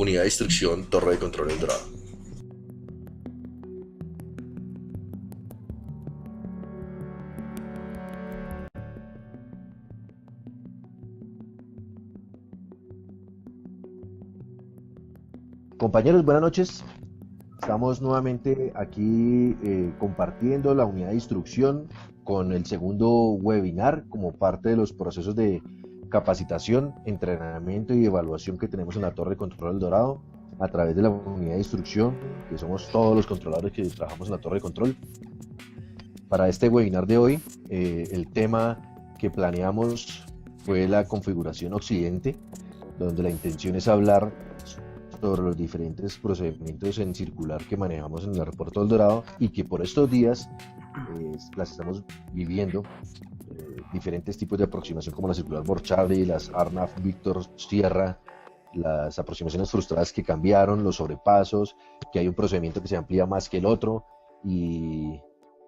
Unidad de Instrucción, Torre de Control El Dorado. Compañeros, buenas noches. Estamos nuevamente aquí compartiendo la unidad de instrucción con el segundo webinar como parte de los procesos de capacitación, entrenamiento y evaluación que tenemos en la Torre de Control El Dorado a través de la unidad de instrucción, que somos todos los controladores que trabajamos en la Torre de Control. Para este webinar de hoy, el tema que planeamos fue la configuración Occidente, donde la intención es hablar sobre los diferentes procedimientos en circular que manejamos en el aeropuerto del Dorado y que por estos días las estamos viviendo, diferentes tipos de aproximación como la circular Borchardi, las ARNAF Víctor Sierra, las aproximaciones frustradas que cambiaron, los sobrepasos, que hay un procedimiento que se amplía más que el otro y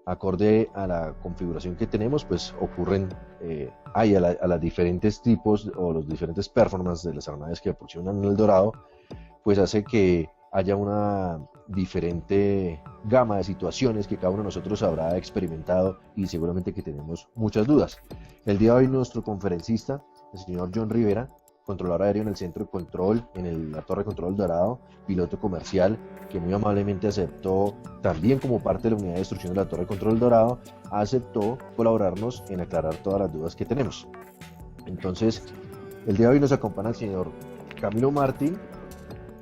acorde a la configuración que tenemos, pues ocurren a las diferentes tipos o los diferentes performances de las aeronaves que aproximan en el Dorado, pues hace que haya una diferente gama de situaciones que cada uno de nosotros habrá experimentado y seguramente que tenemos muchas dudas. El día de hoy nuestro conferencista, el señor John Rivera, controlador aéreo en el centro de control, la Torre de Control Dorado, piloto comercial, que muy amablemente aceptó, también como parte de la unidad de instrucción de la Torre de Control Dorado, aceptó colaborarnos en aclarar todas las dudas que tenemos. Entonces, el día de hoy nos acompaña el señor Camilo Martín,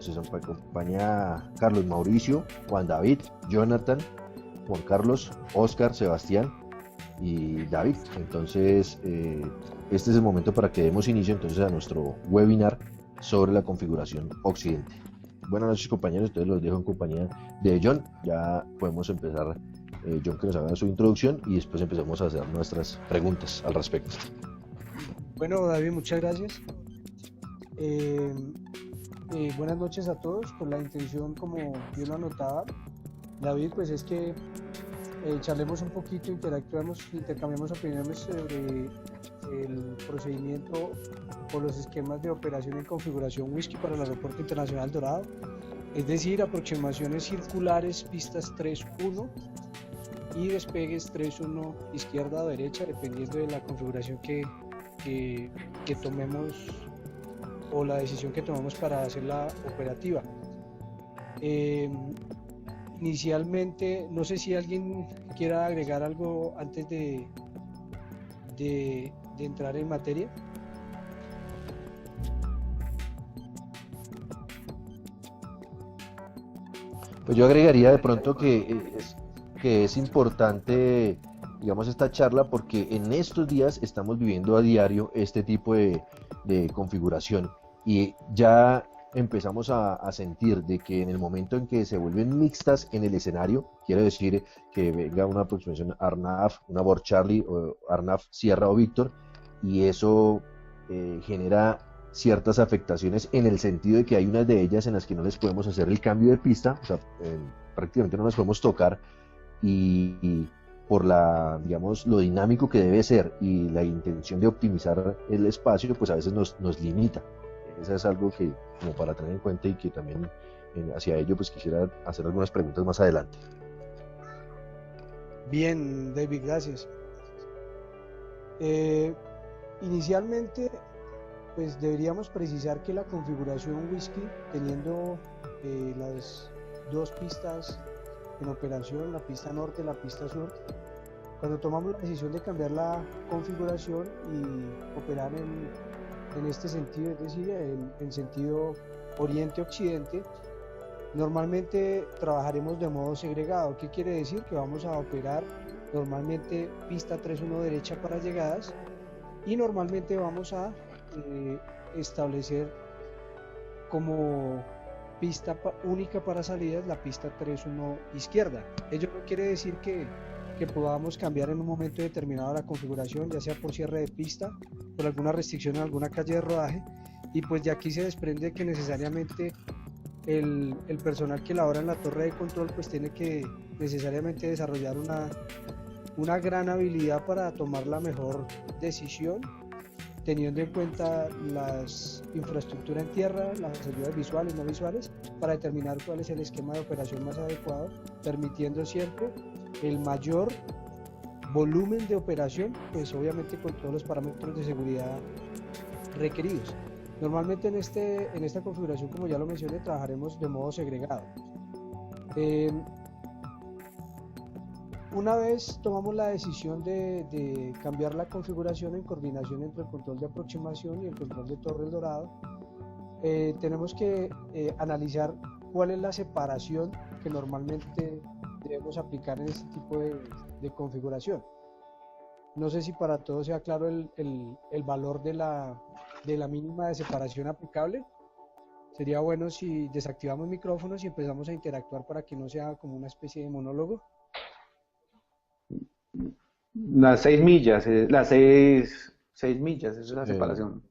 nos acompaña Carlos Mauricio, Juan David, Jonathan, Juan Carlos, Oscar, Sebastián y David. Entonces, este es el momento para que demos inicio entonces a nuestro webinar sobre la configuración Occidente. Buenas noches, compañeros, entonces los dejo en compañía de John. Ya podemos empezar, John, que nos haga su introducción y después empezamos a hacer nuestras preguntas al respecto. Bueno, David, muchas gracias. Buenas noches a todos. Con la intención, como yo lo anotaba, David, pues es que charlemos un poquito, intercambiamos opiniones sobre el procedimiento o los esquemas de operación en configuración Whisky para el Aeropuerto Internacional Dorado, es decir, aproximaciones circulares, pistas 3-1 y despegues 3-1 izquierda o derecha, dependiendo de la configuración que tomemos o la decisión que tomamos para hacerla operativa. Inicialmente, no sé si alguien quiera agregar algo antes de entrar en materia. Pues yo agregaría de pronto que es importante, digamos, esta charla porque en estos días estamos viviendo a diario este tipo de configuración y ya empezamos a sentir de que en el momento en que se vuelven mixtas en el escenario, quiero decir que venga una aproximación ARNAF, una Borchardi o ARNAF Sierra o Víctor, y eso genera ciertas afectaciones en el sentido de que hay unas de ellas en las que no les podemos hacer el cambio de pista, o sea, prácticamente no las podemos tocar y por digamos, lo dinámico que debe ser y la intención de optimizar el espacio, pues a veces nos limita. Eso es algo que como para tener en cuenta y que también hacia ello pues quisiera hacer algunas preguntas más adelante. Bien, David, gracias. Inicialmente, pues deberíamos precisar que la configuración Whisky, teniendo las dos pistas en operación, la pista norte y la pista sur, cuando tomamos la decisión de cambiar la configuración y operar en este sentido, es decir, en sentido oriente-occidente, normalmente trabajaremos de modo segregado. ¿Qué quiere decir? Que vamos a operar normalmente pista 3-1 derecha para llegadas y normalmente vamos a establecer como pista única para salidas la pista 3-1 izquierda. Ello no quiere decir que podamos cambiar en un momento determinado la configuración, ya sea por cierre de pista, por alguna restricción en alguna calle de rodaje, y pues de aquí se desprende que necesariamente el personal que labora en la torre de control pues tiene que necesariamente desarrollar una gran habilidad para tomar la mejor decisión teniendo en cuenta las infraestructura en tierra, las ayudas visuales, no visuales, para determinar cuál es el esquema de operación más adecuado, permitiendo siempre el mayor volumen de operación, pues obviamente con todos los parámetros de seguridad requeridos. Normalmente en esta configuración, como ya lo mencioné, trabajaremos de modo segregado. Una vez tomamos la decisión de cambiar la configuración en coordinación entre el control de aproximación y el control de Torre El Dorado, tenemos que analizar cuál es la separación que normalmente debemos aplicar en este tipo de configuración. No sé si para todos sea claro el valor de la mínima de separación aplicable. Sería bueno si desactivamos micrófonos y empezamos a interactuar para que no sea como una especie de monólogo. Las 6 millas, las 6 millas, esa es la separación.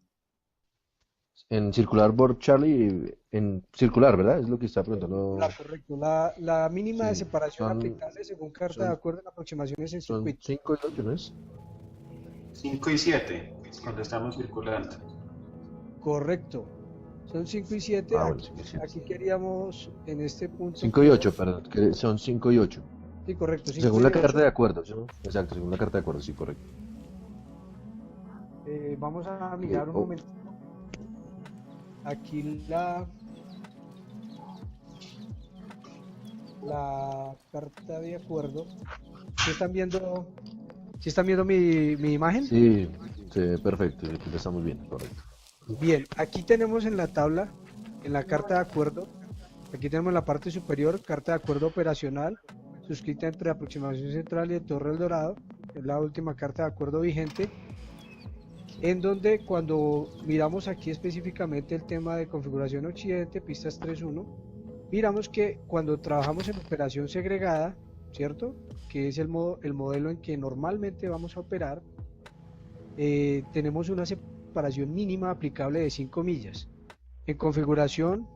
En circular por Charlie, en circular, ¿verdad? Es lo que está preguntando. Correcto. La mínima de Sí, separación aplicable según carta de acuerdo en aproximaciones en son circuito. 5 y 8, ¿no es? 5 y 7, cuando estamos circulando. Correcto. Son 5 y 7. Ah, bueno, Aquí, 5 y 7. aquí queríamos en este punto. 5 y 8, perdón, que son 5 y 8. Sí, correcto. 5 Según y la 8. carta de acuerdo, ¿sí? Exacto, según la carta de acuerdo, sí, correcto. Vamos a mirar un momento. Aquí la carta de acuerdo. ¿Sí están viendo mi imagen? Sí, sí, perfecto, estamos bien, correcto. Bien, aquí tenemos en la tabla, en la carta de acuerdo, aquí tenemos en la parte superior, carta de acuerdo operacional, suscrita entre Aproximación Central y Torre El Dorado, es la última carta de acuerdo vigente, en donde cuando miramos aquí específicamente el tema de configuración occidente, pistas 3.1, miramos que cuando trabajamos en operación segregada, ¿cierto? Que es el modelo en que normalmente vamos a operar, tenemos una separación mínima aplicable de 5 millas. En configuración,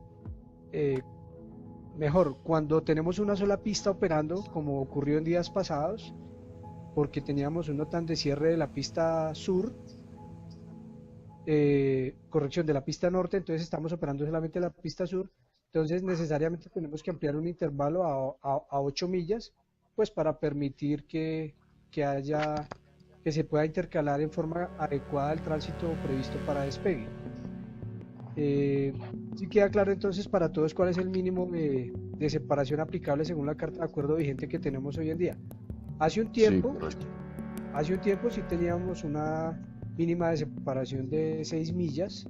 mejor, cuando tenemos una sola pista operando, como ocurrió en días pasados, porque teníamos un OTAN de cierre de la pista sur, corrección, de la pista norte, entonces estamos operando solamente la pista sur, entonces necesariamente tenemos que ampliar un intervalo a 8 millas, pues para permitir que se pueda intercalar en forma adecuada el tránsito previsto para despegue. Sí queda claro entonces para todos cuál es el mínimo de separación aplicable según la carta de acuerdo vigente que tenemos hoy en día. Hace un tiempo sí teníamos una mínima de separación de 6 millas,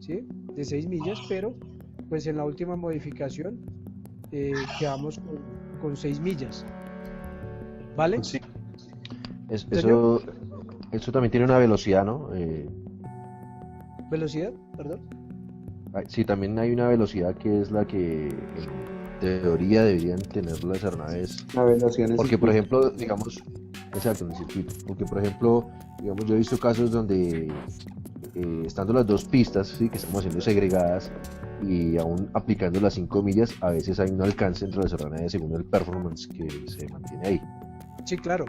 ¿sí? De 6 millas, pero pues en la última modificación quedamos con 6 millas, ¿vale? Sí. Eso también tiene una velocidad, ¿no? ¿Velocidad? Perdón. Sí, también hay una velocidad que es la que en teoría deberían tener las aeronaves. La velocidad en el Porque, por circuito. ejemplo, digamos, exacto, en el circuito. Porque, por ejemplo, digamos, yo he visto casos donde estando las dos pistas, sí, que estamos haciendo segregadas y aún aplicando las 5 millas, a veces hay un alcance entre las aeronaves según el performance que se mantiene ahí. Sí, claro.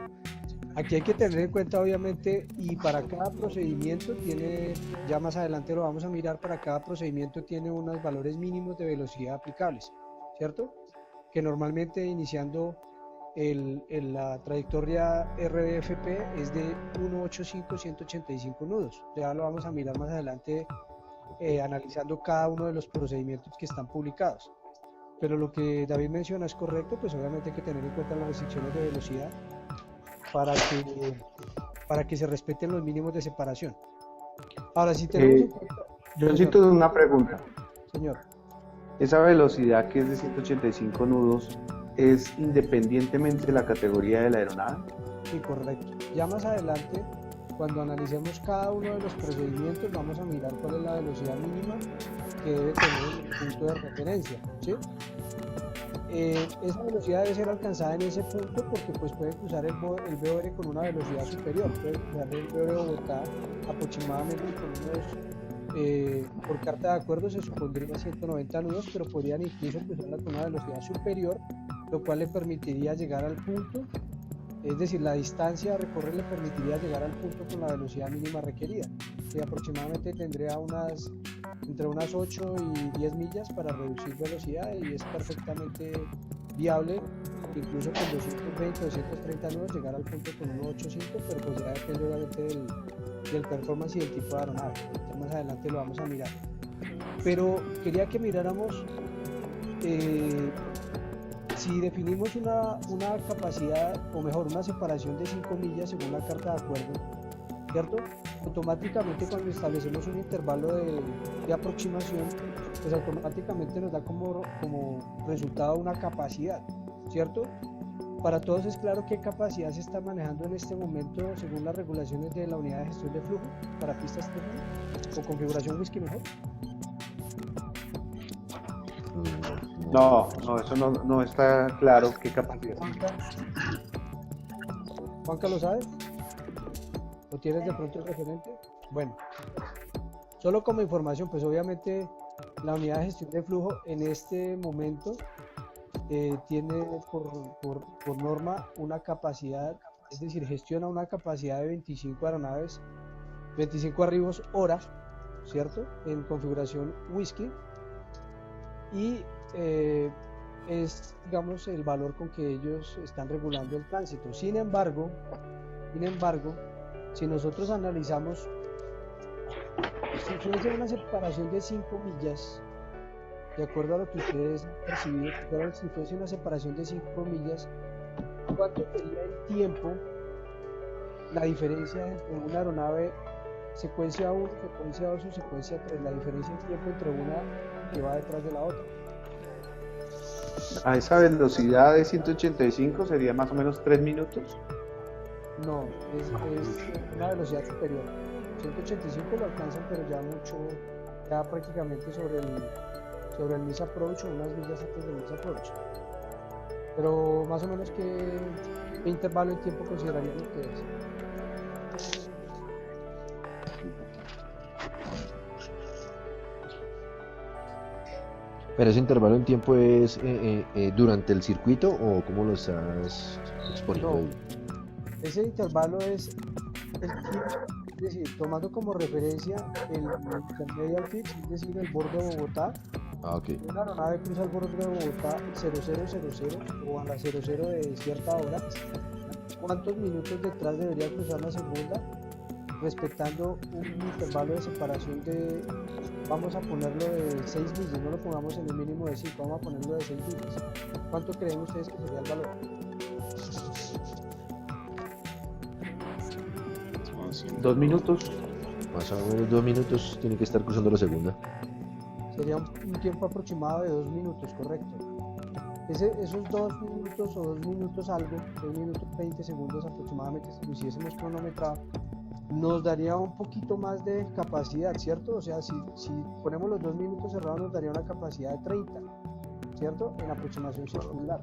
Aquí hay que tener en cuenta obviamente, y para cada procedimiento tiene, ya más adelante lo vamos a mirar, para cada procedimiento tiene unos valores mínimos de velocidad aplicables, ¿cierto? Que normalmente iniciando la trayectoria RDFP es de 185-185 nudos. Ya lo vamos a mirar más adelante analizando cada uno de los procedimientos que están publicados. Pero lo que David menciona es correcto, pues obviamente hay que tener en cuenta las restricciones de velocidad para que se respeten los mínimos de separación. Ahora, si tenemos en cuenta... Yo Señor. necesito una pregunta. Señor, Esa velocidad que es de 185 nudos es independientemente de la categoría de la aeronave. sí, correcto. Ya más adelante, cuando analicemos cada uno de los procedimientos, vamos a mirar cuál es la velocidad mínima que debe tener el punto de referencia, ¿sí? Esa velocidad debe ser alcanzada en ese punto porque pues puede cruzar el BOR con una velocidad superior, puede cruzar el BOR de Bogotá aproximadamente con unos, por carta de acuerdo se supondría 190 nudos, pero podrían incluso cruzarla con una velocidad superior, lo cual le permitiría llegar al punto es decir, la distancia a recorrer le permitiría llegar al punto con la velocidad mínima requerida, que aproximadamente tendría entre unas 8 y 10 millas para reducir velocidad, y es perfectamente viable, incluso con 220 o 230 nudos, llegar al punto con 1.85, pero pues ya depende obviamente del performance y del tipo de aeronave. Más adelante lo vamos a mirar. Pero quería que miráramos si definimos una capacidad, o mejor, una separación de 5 millas según la carta de acuerdo, ¿cierto? Automáticamente cuando establecemos un intervalo de aproximación, pues automáticamente nos da como resultado una capacidad, ¿cierto? Para todos es claro qué capacidad se está manejando en este momento según las regulaciones de la unidad de gestión de flujo para pistas técnicas o configuración whisky mejor. No, eso no está claro qué capacidad. ¿Juanca lo sabes? ¿O tienes de pronto el referente? Bueno, solo como información, pues obviamente la unidad de gestión de flujo en este momento tiene por norma una capacidad, es decir, gestiona una capacidad de 25 aeronaves, 25 arribos hora, ¿cierto? En configuración whisky, y es, digamos, el valor con que ellos están regulando el tránsito. Sin embargo, si nosotros analizamos, si fuese una separación de 5 millas, de acuerdo a lo que ustedes han percibido, pero si fuese una separación de 5 millas, ¿cuánto sería el tiempo, la diferencia entre una aeronave secuencia 1, secuencia 2 o secuencia 3, la diferencia en tiempo entre una que va detrás de la otra? A esa velocidad de 185 sería más o menos 3 minutos. No, es una velocidad superior. 185 lo alcanzan, pero ya mucho, ya prácticamente sobre el Miss Approach o unas millas antes del Miss Approach. Pero más o menos ¿qué intervalo de tiempo considerarían ustedes? ¿Pero ese intervalo en tiempo es durante el circuito o cómo lo estás exponiendo? No, ese intervalo es el tiempo, es decir, tomando como referencia el intermedial fix, es decir, el borde de Bogotá. Ok. Una aeronave cruza el borde de Bogotá 0000 o a la 00 de cierta hora. ¿Cuántos minutos detrás debería cruzar la segunda? Respetando un intervalo de separación de, vamos a ponerlo de 6 millas, no lo pongamos en el mínimo de 5, vamos a ponerlo de 6 millas. ¿Cuánto creen ustedes que sería el valor? ¿2 minutos? Más o menos 2 minutos tiene que estar cruzando la segunda. Sería un tiempo aproximado de 2 minutos, correcto. Esos 2 minutos o 2 minutos algo, 2 minutos 20 segundos aproximadamente, si lo hiciésemos cronometrado, nos daría un poquito más de capacidad, ¿cierto? O sea, si ponemos los 2 minutos cerrados nos daría una capacidad de 30, ¿cierto? En aproximación circular.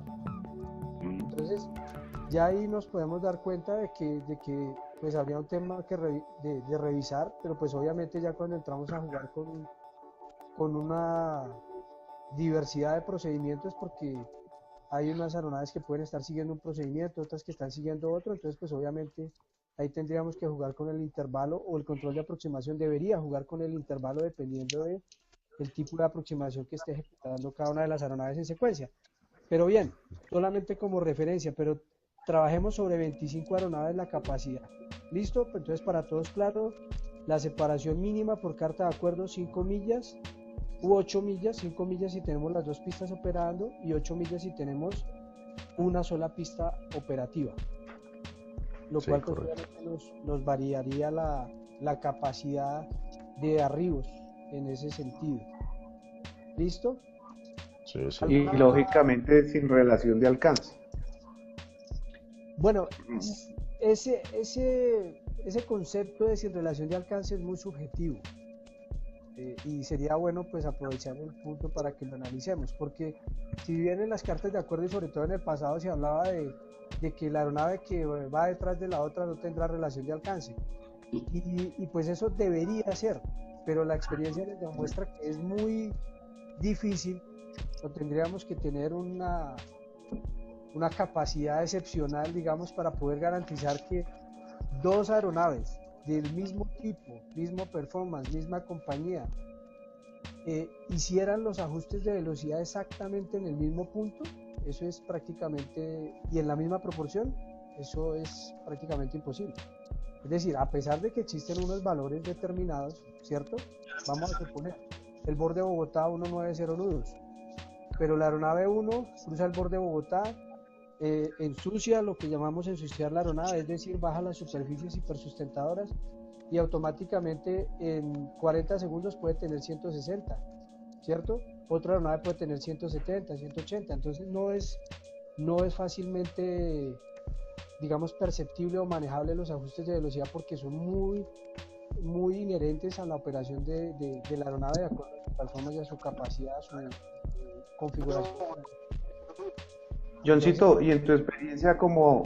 Entonces, ya ahí nos podemos dar cuenta de que pues habría un tema de revisar, pero pues obviamente ya cuando entramos a jugar con una diversidad de procedimientos, porque hay unas aeronaves que pueden estar siguiendo un procedimiento, otras que están siguiendo otro, entonces pues obviamente ahí tendríamos que jugar con el intervalo, o el control de aproximación debería jugar con el intervalo dependiendo del tipo de aproximación que esté ejecutando cada una de las aeronaves en secuencia. Pero bien, solamente como referencia, pero trabajemos sobre 25 aeronaves la capacidad. ¿Listo? Pues entonces para todos claro, la separación mínima por carta de acuerdo 5 millas u 8 millas, 5 millas si tenemos las dos pistas operando y 8 millas si tenemos una sola pista operativa. Lo Sí, cual pues, correcto. obviamente nos variaría la capacidad de arribos en ese sentido. ¿Listo? Sí, sí. Y lógicamente sin relación de alcance. Bueno, ese concepto de sin relación de alcance es muy subjetivo, y sería bueno pues aprovechar el punto para que lo analicemos, porque si bien en las cartas de acuerdo y sobre todo en el pasado se hablaba de que la aeronave que va detrás de la otra no tendrá relación de alcance, y pues eso debería ser, pero la experiencia nos demuestra que es muy difícil, o tendríamos que tener una capacidad excepcional, digamos, para poder garantizar que dos aeronaves del mismo tipo, mismo performance, misma compañía, hicieran los ajustes de velocidad exactamente en el mismo punto. Eso es prácticamente, y en la misma proporción, eso es prácticamente imposible. Es decir, a pesar de que existen unos valores determinados, ¿cierto? Vamos a suponer, el borde de Bogotá 190 nudos, pero la aeronave 1 cruza el borde de Bogotá, ensucia lo que llamamos ensuciar la aeronave, es decir, baja las superficies hipersustentadoras y automáticamente en 40 segundos puede tener 160, ¿cierto? Otra aeronave puede tener 170, 180, entonces no es fácilmente, digamos, perceptible o manejable los ajustes de velocidad porque son muy inherentes a la operación de la aeronave de acuerdo a su performance y a su capacidad, a su configuración. Johncito, y en tu experiencia como,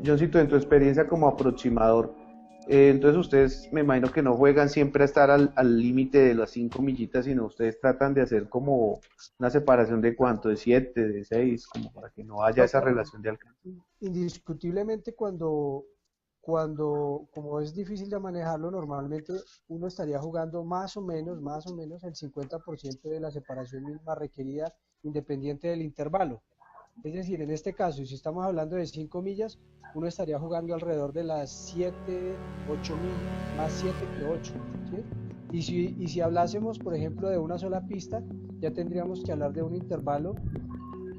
Johncito, en tu experiencia como aproximador, entonces ustedes me imagino que no juegan siempre a estar al límite de las 5 millitas, sino ustedes tratan de hacer como una separación de cuánto, de 7, de 6, como para que no haya esa relación de alcance. Indiscutiblemente cuando como es difícil de manejarlo, normalmente uno estaría jugando más o menos el 50% de la separación misma requerida independiente del intervalo. Es decir, en este caso, si estamos hablando de 5 millas, uno estaría jugando alrededor de las 7, 8 millas, más 7 que 8, ¿sí? Y si hablásemos, por ejemplo, de una sola pista, ya tendríamos que hablar de un intervalo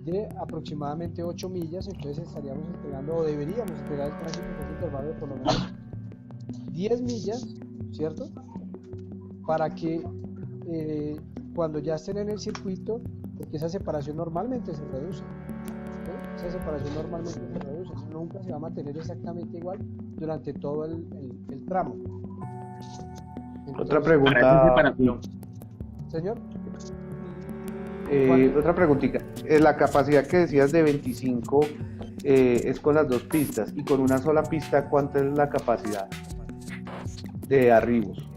de aproximadamente 8 millas, entonces estaríamos entregando, o deberíamos entregar el tránsito con un intervalo de por lo menos 10 millas, ¿cierto? Para que cuando ya estén en el circuito, porque esa separación normalmente se reduce, ¿sí? Esa separación normalmente se reduce, nunca se va a mantener exactamente igual durante todo el tramo. Entonces, Otra pregunta, señor. Otra preguntita. La capacidad que decías de 25 es con las dos pistas, y con una sola pista, ¿cuánta es la capacidad de arribos?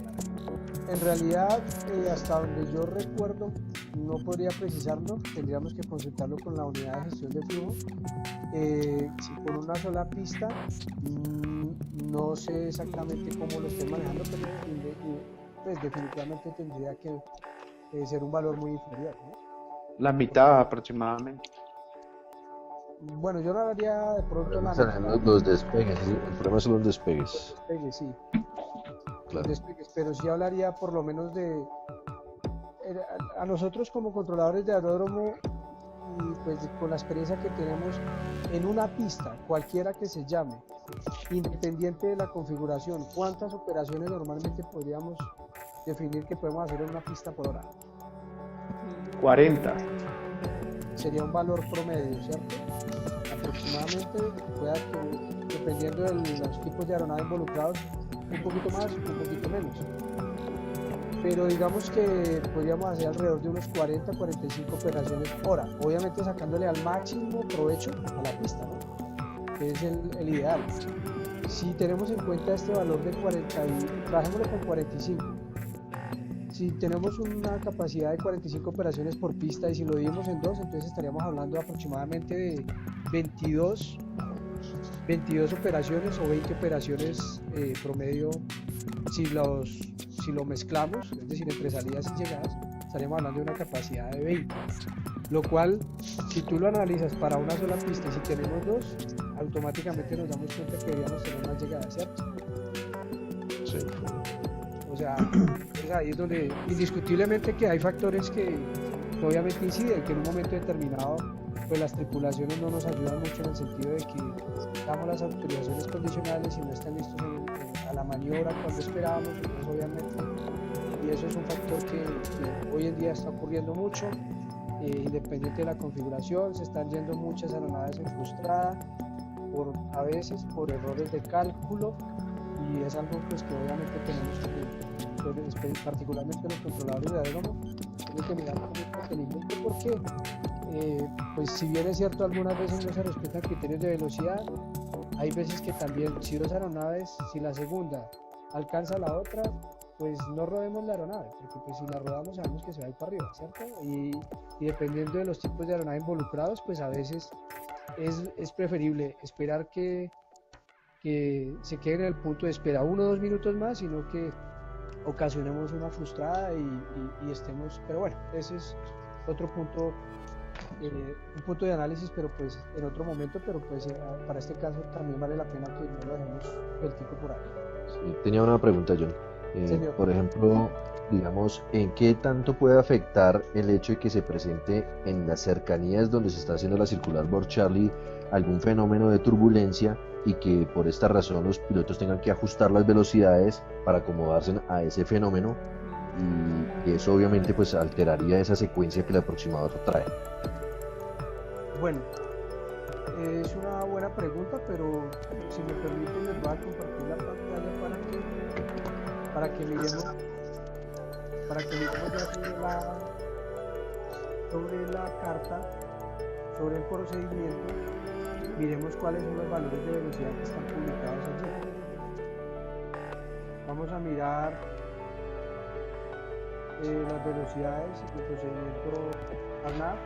En realidad, hasta donde yo recuerdo, no podría precisarlo, tendríamos que consultarlo con la unidad de gestión de flujo. Si con una sola pista, no sé exactamente cómo lo estén manejando, pero pues definitivamente tendría que ser un valor muy inferior, ¿no? La mitad aproximadamente. Bueno, yo no habría de pronto la Los despegues, ¿sí? El problema son los despegues. despegues, sí. Claro. Despegues, pero sí hablaría por lo menos de a nosotros como controladores de aeródromo y pues con la experiencia que tenemos en una pista, cualquiera que se llame, independiente de la configuración, ¿cuántas operaciones normalmente podríamos definir que podemos hacer en una pista por hora? 40. Sería un valor promedio, ¿cierto? Aproximadamente, pueda que, dependiendo de los tipos de aeronave involucrados, un poquito más, un poquito menos. Pero digamos que podríamos hacer alrededor de unos 40-45 operaciones hora, obviamente sacándole al máximo provecho a la pista, ¿no? Que es el ideal. Si tenemos en cuenta este valor de 40 y trabajémoslo con 45, si tenemos una capacidad de 45 operaciones por pista y si lo dividimos en dos, entonces estaríamos hablando aproximadamente de 22 operaciones o 20 operaciones promedio si lo mezclamos, es decir, entre salidas y llegadas, estaríamos hablando de una capacidad de 20, lo cual, si tú lo analizas para una sola pista y si tenemos dos, automáticamente nos damos cuenta que deberíamos tener más llegadas, ¿cierto? Sí. O sea, es ahí es donde indiscutiblemente que hay factores que obviamente inciden, que en un momento determinado pues las tripulaciones no nos ayudan mucho en el sentido de que damos las autorizaciones condicionales y no están listos a la maniobra cuando esperábamos, entonces obviamente, y eso es un factor que hoy en día está ocurriendo mucho, independiente de la configuración, se están yendo muchas aeronaves en frustrada, a veces por errores de cálculo, y es algo pues que obviamente tenemos que, pues, particularmente los controladores de aeródromo, tienen que mirar con mucho detenimiento porque pues si bien es cierto algunas veces no se respetan criterios de velocidad, hay veces que también si dos aeronaves, si la segunda alcanza a la otra, pues no rodemos la aeronave, porque pues si la rodamos sabemos que se va a ir para arriba, ¿cierto? Y dependiendo de los tipos de aeronave involucrados, pues a veces es preferible esperar que se quede en el punto de espera 1 o 2 minutos más, sino que ocasionemos una frustrada y estemos, pero bueno, ese es otro punto, un punto de análisis, pero pues en otro momento, pero pues para este caso también vale la pena que no lo dejemos sueltico por ahí. Sí, tenía una pregunta, John. Señor. Por ejemplo, digamos, ¿en qué tanto puede afectar el hecho de que se presente en las cercanías donde se está haciendo la circular Board Charlie algún fenómeno de turbulencia y que por esta razón los pilotos tengan que ajustar las velocidades para acomodarse a ese fenómeno, y eso obviamente pues alteraría esa secuencia que el aproximador trae? Bueno, es una buena pregunta, pero si me permiten les voy a compartir la pantalla para que miremos ya sobre la carta, sobre el procedimiento, miremos cuáles son los valores de velocidad que están publicados allí. Vamos a mirar las velocidades del procedimiento ARNAV.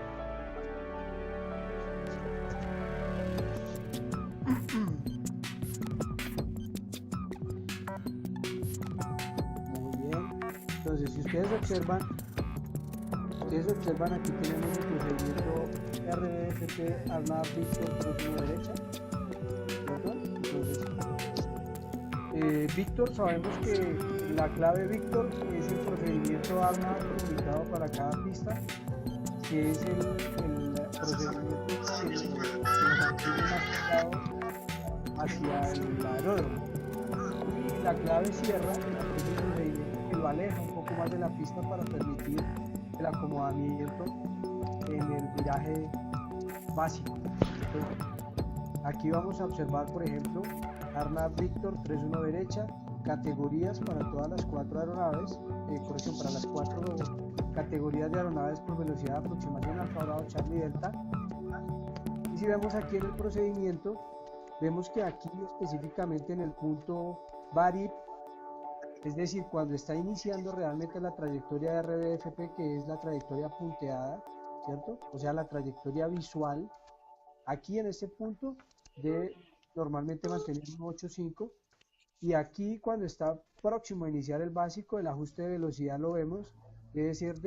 Muy bien. Entonces, si ustedes observan aquí tenemos el procedimiento RDFP ARNAV Víctor por derecha, ¿cierto? Entonces, Víctor, sabemos que la clave Víctor es el procedimiento ARNAV publicado para cada pista, que es el procedimiento que nos mantiene más pegado hacia el aeródromo. Y la clave Sierra es el procedimiento que lo aleja un poco más de la pista para permitir el acomodamiento en el viraje básico. Entonces, aquí vamos a observar, por ejemplo, ARNAV Víctor 3-1 derecha, categorías para todas las 4 aeronaves, corrección, para las 4 categorías de aeronaves por velocidad de aproximación Alfa Bravo Charlie Delta. Y si vemos aquí en el procedimiento, vemos que aquí específicamente en el punto VARIP, es decir, cuando está iniciando realmente la trayectoria de RDFP, que es la trayectoria punteada, ¿cierto? O sea, la trayectoria visual, aquí en este punto debe normalmente mantener un 8.5, y aquí cuando está próximo a iniciar el básico, el ajuste de velocidad lo vemos, debe ser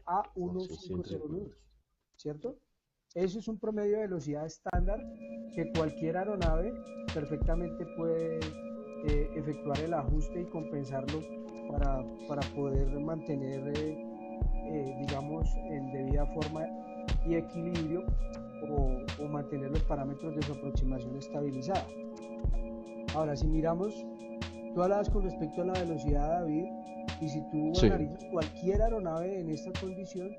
a 1.50 nudos, ¿cierto? Eso es un promedio de velocidad estándar que cualquier aeronave perfectamente puede efectuar el ajuste y compensarlo para poder mantener, digamos, en debida forma y equilibrio, o mantener los parámetros de su aproximación estabilizada. Ahora, si miramos, tú hablabas con respecto a la velocidad, David, y si tú analizas cualquier aeronave en esta condición,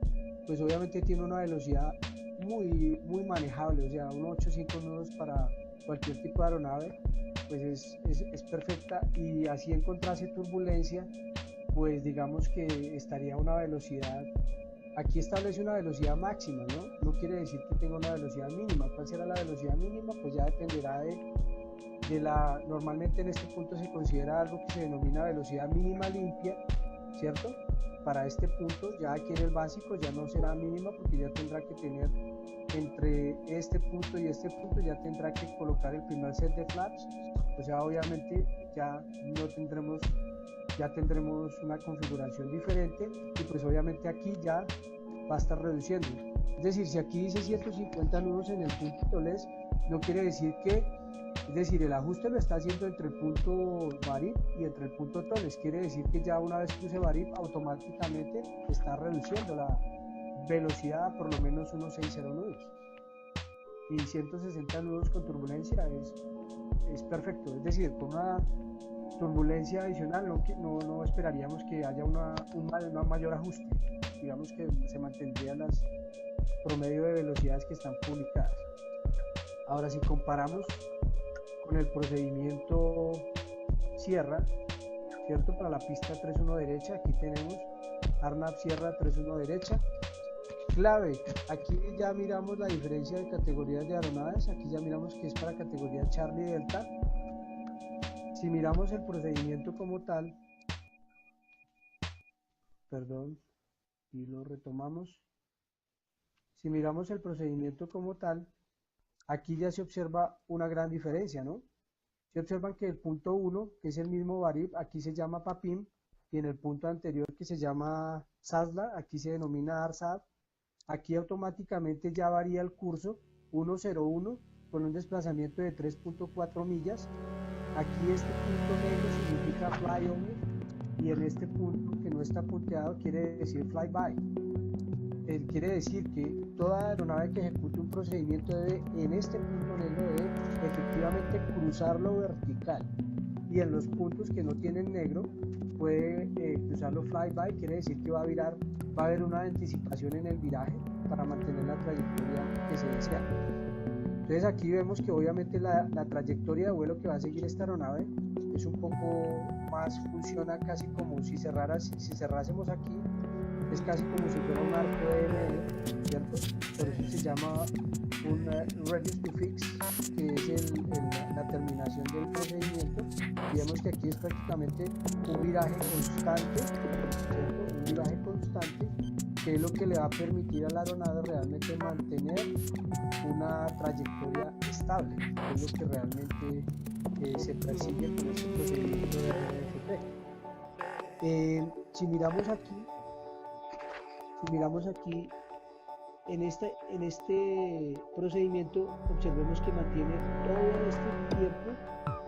pues obviamente tiene una velocidad muy, muy manejable, o sea, 1.85 nudos para cualquier tipo de aeronave, pues es perfecta, y así encontrase turbulencia, pues digamos que estaría a una velocidad. Aquí establece una velocidad máxima, ¿no? No quiere decir que tenga una velocidad mínima. ¿Cuál será la velocidad mínima? Pues ya dependerá normalmente en este punto se considera algo que se denomina velocidad mínima limpia, ¿cierto? Para este punto, ya aquí en el básico ya no será mínima, porque ya tendrá que tener entre este punto y este punto, ya tendrá que colocar el primer set de flaps, o sea, obviamente ya tendremos una configuración diferente, y pues obviamente aquí ya va a estar reduciendo. Es decir, si aquí dice 150 nudos en el punto LES, no quiere decir que, es decir, el ajuste lo está haciendo entre el punto VARIP y entre el punto TOLES, quiere decir que ya una vez que use VARIP automáticamente está reduciendo la velocidad a por lo menos unos 60 nudos, y 160 nudos con turbulencia es perfecto. Es decir, con una turbulencia adicional no esperaríamos que haya un mayor ajuste, digamos que se mantendrían las promedio de velocidades que están publicadas. Ahora, si comparamos con el procedimiento Sierra, ¿cierto? Para la pista 3-1 derecha, aquí tenemos ARNAV Sierra 3-1 derecha. Clave, aquí ya miramos la diferencia de categorías de aeronaves, aquí ya miramos que es para categoría Charlie Delta. Si miramos el procedimiento como tal, perdón, y lo retomamos. Si miramos el procedimiento como tal, aquí ya se observa una gran diferencia, ¿no? Se observan que el punto 1, que es el mismo VARIP, aquí se llama PAPIM, y en el punto anterior que se llama SASLA, aquí se denomina ARSAT. Aquí automáticamente ya varía el curso 101 con un desplazamiento de 3.4 millas. Aquí este punto negro significa flyover y en este punto que no está punteado quiere decir flyby. Quiere decir que toda aeronave que ejecute un procedimiento debe, en este punto negro, debe efectivamente cruzarlo vertical, y en los puntos que no tienen negro puede cruzarlo flyby, quiere decir que va a haber una anticipación en el viraje para mantener la trayectoria que se desea. Entonces aquí vemos que obviamente la trayectoria de vuelo que va a seguir esta aeronave es un poco más, funciona casi como si cerrásemos aquí, es casi como si fuera un arco de ML, ¿cierto? Por eso se llama un radius to fix, que es la terminación del procedimiento, y vemos que aquí es prácticamente un viraje constante, ¿cierto? Un viraje constante, que es lo que le va a permitir a la aeronave realmente mantener una trayectoria estable, que es lo que realmente se persigue con este procedimiento de RFP. Si miramos aquí, en este procedimiento observemos que mantiene todo este tiempo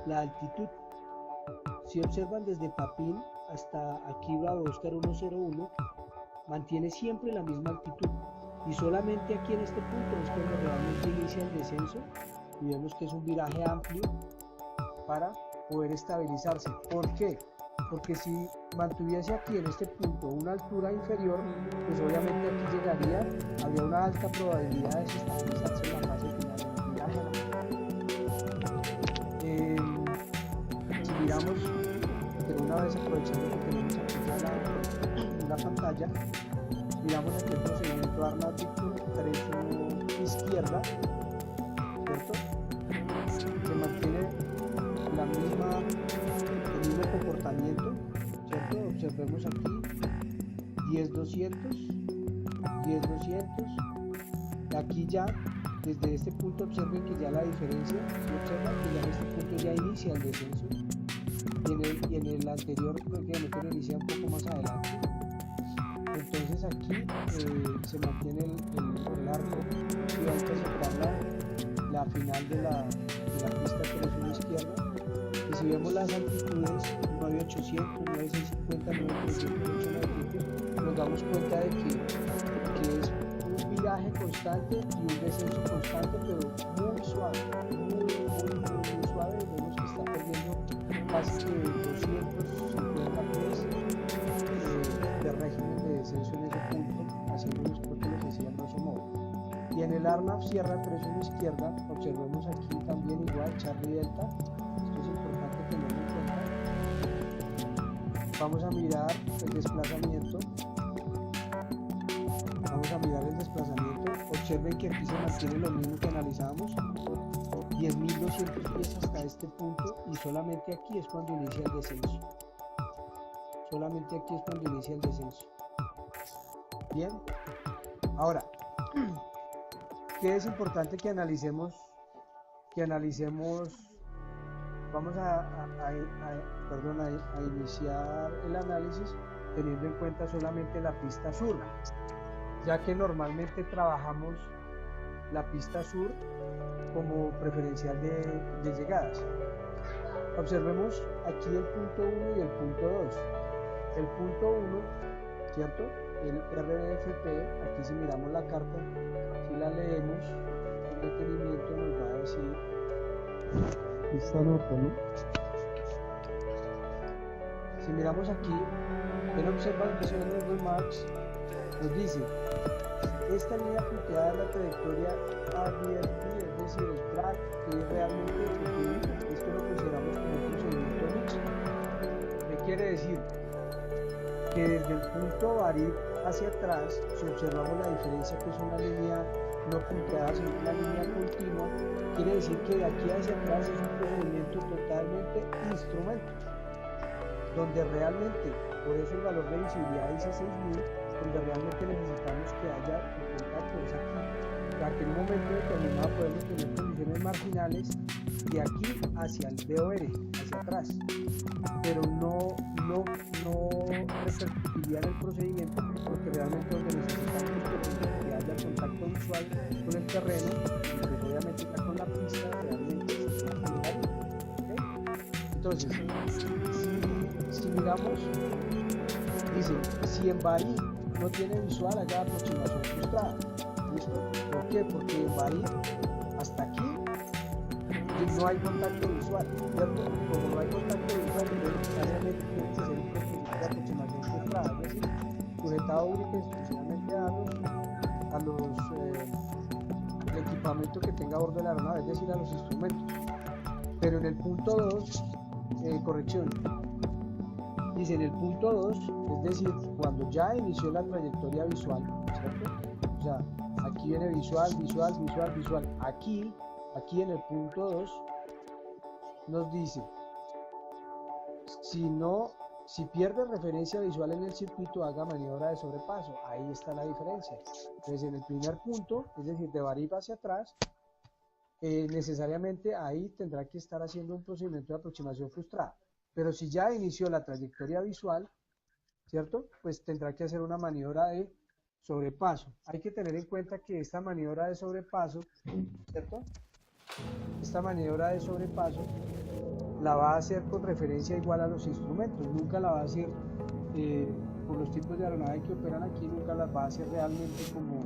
la altitud. Si observan desde Papín hasta aquí Bravo Oscar 101, mantiene siempre la misma altitud, y solamente aquí en este punto es cuando realmente inicia el descenso y vemos que es un viraje amplio para poder estabilizarse. ¿Por qué? Porque si mantuviese aquí en este punto una altura inferior, pues obviamente aquí habría una alta probabilidad de desestabilizarse en la fase final del viraje. Si miramos, pero una vez aprovechando que tenemos aquí ya la pantalla, miramos aquí el procedimiento Arnav Victor, trecho izquierda, ¿cierto? Se mantiene el mismo comportamiento, ¿cierto? Observemos aquí 10-200, 10-200, aquí ya, desde este punto observen que ya la diferencia, observan que ya en este punto ya inicia el descenso, y en el anterior prácticamente lo inicia un poco más adelante. Entonces aquí se mantiene el arco y hay que separar la final de la pista 3-1 izquierda, y si vemos las altitudes 9800, 9650, 9300, nos damos cuenta de que es un viraje constante y un descenso constante, pero muy suave, muy suave. Vemos que está perdiendo casi que 250 pies de régimen de descenso en ese punto, haciendo un spot que les decía el grosso modo. Y en el Arnav Sierra 3-1 izquierda, observemos aquí también igual Charlie Delta. Esto es importante tenerlo en cuenta. Vamos a mirar el desplazamiento. Observen que aquí se mantiene lo mismo que analizábamos, 10.200 pies hasta este punto, y solamente aquí es cuando inicia el descenso. Bien, ahora, ¿qué es importante que analicemos? Vamos a iniciar el análisis teniendo en cuenta solamente la pista sur, ya que normalmente trabajamos la pista sur como preferencial de llegadas. Observemos aquí el punto 1 y el punto 2. El punto 1, ¿cierto? El RFP, aquí si miramos la carta, si la leemos con detenimiento nos va a decir pista norte, ¿no? Si miramos aquí, en observación de Google Maps, nos dice: esta línea punteada es la trayectoria RDLP, es decir, el track que es realmente efectivo. Esto lo consideramos como un procedimiento mixto. ¿Qué quiere decir? Que desde el punto VARIP hacia atrás, si observamos la diferencia, que es una línea no punteada, sino una línea continua, quiere decir que de aquí hacia atrás es un procedimiento totalmente instrumento. donde realmente, por eso el valor de visibilidad dice 6.000, donde realmente necesitamos que haya el contacto es aquí, para que en un momento determinado podemos tener condiciones marginales de aquí hacia el BOR, hacia atrás, pero no repercutiría en el procedimiento, porque realmente donde necesitamos que haya contacto visual con el terreno, pues obviamente está con la pista, realmente es necesario, ¿ok? Entonces, si miramos, dice, si en Bahí no tiene visual, haga aproximación frustrada. ¿Listo? ¿Por qué? Porque en Bahí, hasta aquí, no hay contacto visual, ¿cierto? Como no hay contacto visual, necesariamente tiene que ser un procedimiento de aproximación frustrada, es decir, sujetado única y exclusivamente el equipamiento que tenga a bordo de la aeronave, es decir, a los instrumentos. Pero en el punto 2, corrección, dice en el punto 2, es decir, cuando ya inició la trayectoria visual, ¿cierto? O sea, aquí viene visual, visual, visual, visual. Aquí en el punto 2 nos dice, si pierde referencia visual en el circuito, haga maniobra de sobrepaso. Ahí está la diferencia. Entonces, en el primer punto, es decir, de Bahí hacia atrás, necesariamente ahí tendrá que estar haciendo un procedimiento de aproximación frustrada. Pero si ya inició la trayectoria visual, ¿cierto? Pues tendrá que hacer una maniobra de sobrepaso. Hay que tener en cuenta que esta maniobra de sobrepaso, ¿cierto? Esta maniobra de sobrepaso la va a hacer con referencia igual a los instrumentos, nunca la va a hacer por los tipos de aeronave que operan aquí, nunca las va a hacer realmente como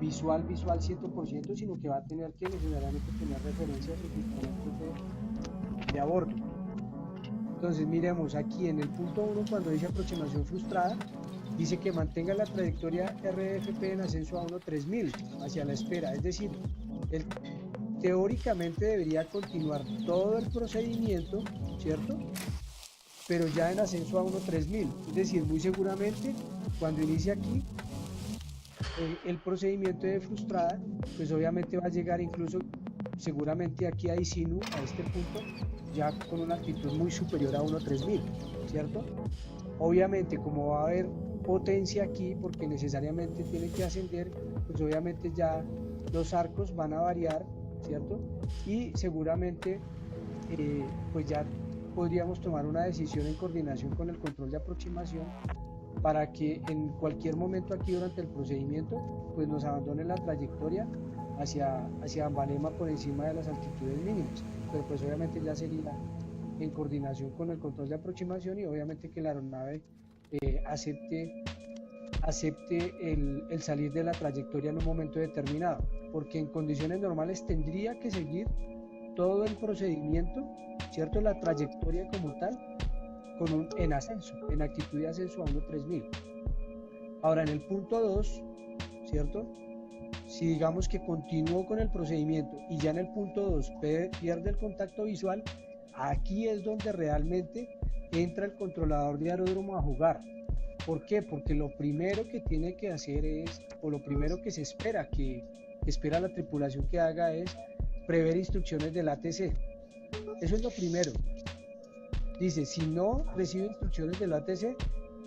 visual 100%, sino que va a tener que necesariamente tener referencia a sus instrumentos de a bordo. Entonces miremos aquí en el punto 1, cuando dice aproximación frustrada, dice que mantenga la trayectoria RFP en ascenso a 1.3000 hacia la espera, es decir, teóricamente debería continuar todo el procedimiento, ¿cierto? Pero ya en ascenso a 1.3000, es decir, muy seguramente cuando inicie aquí el procedimiento de frustrada, pues obviamente va a llegar incluso seguramente aquí a Isinu, a este punto, ya con una altitud muy superior a 1.3000, ¿cierto? Obviamente como va a haber potencia aquí, porque necesariamente tiene que ascender, pues obviamente ya los arcos van a variar, ¿cierto? Y seguramente pues ya podríamos tomar una decisión en coordinación con el control de aproximación para que en cualquier momento aquí durante el procedimiento pues nos abandone la trayectoria hacia Ambalema por encima de las altitudes mínimas, pero pues obviamente ya sería en coordinación con el control de aproximación y obviamente que la aeronave acepte el salir de la trayectoria en un momento determinado, porque en condiciones normales tendría que seguir todo el procedimiento, ¿cierto? La trayectoria como tal, en ascenso, en actitud de ascenso a 1.3000. Ahora en el punto 2, ¿cierto? Si digamos que continuó con el procedimiento y ya en el punto 2 pierde el contacto visual, aquí es donde realmente entra el controlador de aeródromo a jugar. ¿Por qué? Porque lo primero que tiene que hacer es, o lo primero que se espera, que espera la tripulación que haga es prever instrucciones del ATC. Eso es lo primero. Dice, si no recibe instrucciones del ATC,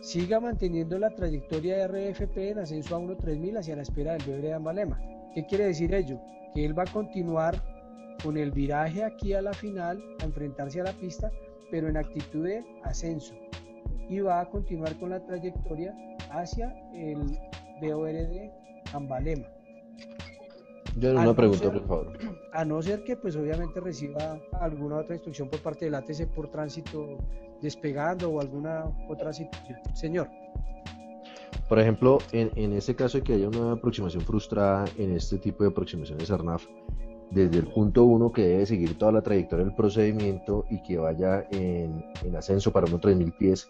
siga manteniendo la trayectoria de RFP en ascenso a 1.3000 hacia la espera del BOR de Ambalema. ¿Qué quiere decir ello? Que él va a continuar con el viraje aquí a la final, a enfrentarse a la pista, pero en actitud de ascenso. Y va a continuar con la trayectoria hacia el BOR de Ambalema. Yo una pregunta, por favor. A no ser que pues obviamente reciba alguna otra instrucción por parte del ATC por tránsito despegando o alguna otra situación. Señor. Por ejemplo, en este caso de que haya una aproximación frustrada en este tipo de aproximaciones ARNAF, desde el punto 1 que debe seguir toda la trayectoria del procedimiento y que vaya en ascenso para unos 3.000 pies,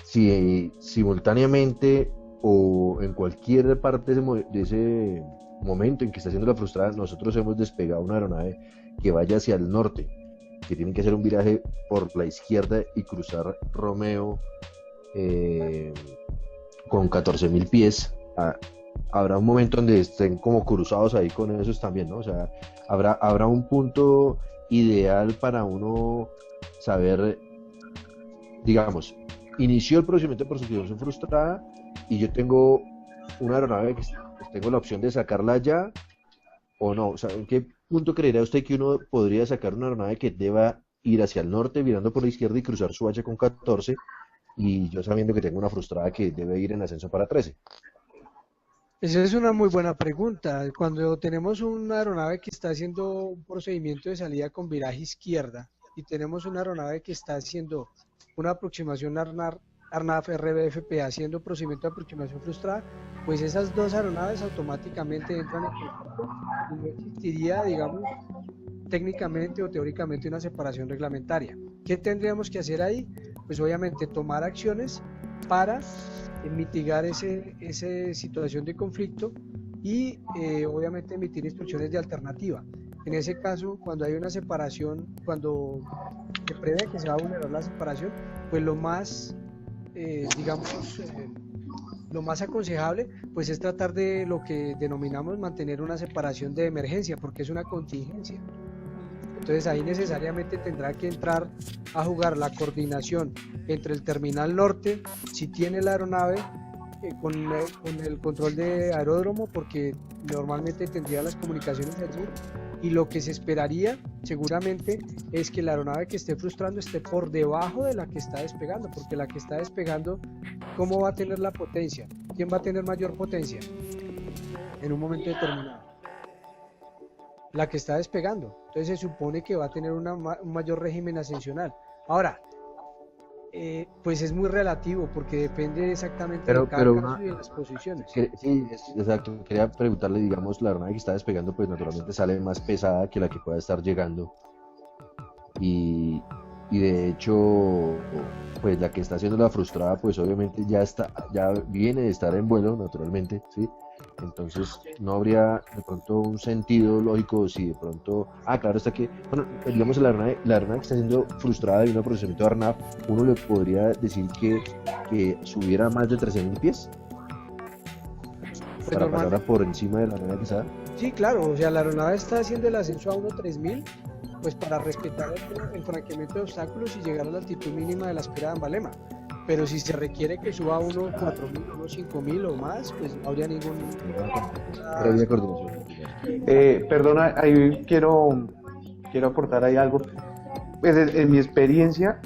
si simultáneamente o en cualquier parte de ese momento en que está haciendo la frustrada, nosotros hemos despegado una aeronave que vaya hacia el norte, que tiene que hacer un viraje por la izquierda y cruzar Romeo con 14.000 pies, habrá un momento donde estén como cruzados ahí con esos también, ¿no? O sea, habrá un punto ideal para uno saber digamos, inició el procedimiento de prosecución frustrada y yo tengo una aeronave que tengo la opción de sacarla ya o no. O sea, ¿en qué punto creería usted que uno podría sacar una aeronave que deba ir hacia el norte, virando por la izquierda y cruzar su H con 14, y yo sabiendo que tengo una frustrada que debe ir en ascenso para 13? Esa es una muy buena pregunta. Cuando tenemos una aeronave que está haciendo un procedimiento de salida con viraje izquierda y tenemos una aeronave que está haciendo una aproximación ARNAF RBFP haciendo procedimiento de aproximación frustrada, pues esas dos aeronaves automáticamente entran en conflicto y no existiría, digamos, técnicamente o teóricamente una separación reglamentaria. ¿Qué tendríamos que hacer ahí? Pues obviamente tomar acciones para mitigar esa situación de conflicto y obviamente emitir instrucciones de alternativa. En ese caso, cuando hay una separación, cuando se prevé que se va a vulnerar la separación, pues lo más, lo más aconsejable pues es tratar de lo que denominamos mantener una separación de emergencia, porque es una contingencia. Entonces ahí necesariamente tendrá que entrar a jugar la coordinación entre el terminal norte, si tiene la aeronave, con el control de aeródromo, porque normalmente tendría las comunicaciones allí, y lo que se esperaría seguramente es que la aeronave que esté frustrando esté por debajo de la que está despegando, porque la que está despegando, ¿cómo va a tener la potencia? ¿Quién va a tener mayor potencia en un momento determinado? La que está despegando. Entonces se supone que va a tener un mayor régimen ascensional. Ahora, pues es muy relativo porque depende exactamente de cada caso y de las posiciones. Sí, exacto. Quería preguntarle, digamos, la aeronave que está despegando, pues naturalmente sale más pesada que la que pueda estar llegando. Y de hecho, pues la que está haciendo la frustrada, pues obviamente ya viene de estar en vuelo, naturalmente, ¿sí? Entonces no habría de pronto un sentido lógico si de pronto, claro está que, bueno, digamos la aeronave que está siendo frustrada de un procedimiento de ARNAF, uno le podría decir que subiera más de 13.000 pies para pasar por encima de la aeronave que está. Sí, claro, o sea, la aeronave está haciendo el ascenso a 1.3000, pues para respetar el enfranqueamiento de obstáculos y llegar a la altitud mínima de la espera de Ambalema. Pero si se requiere que suba a unos 4.000, unos 5.000 o más, pues no habría ningún... Previa coordinación. Perdona, ahí quiero aportar ahí algo. Pues en mi experiencia,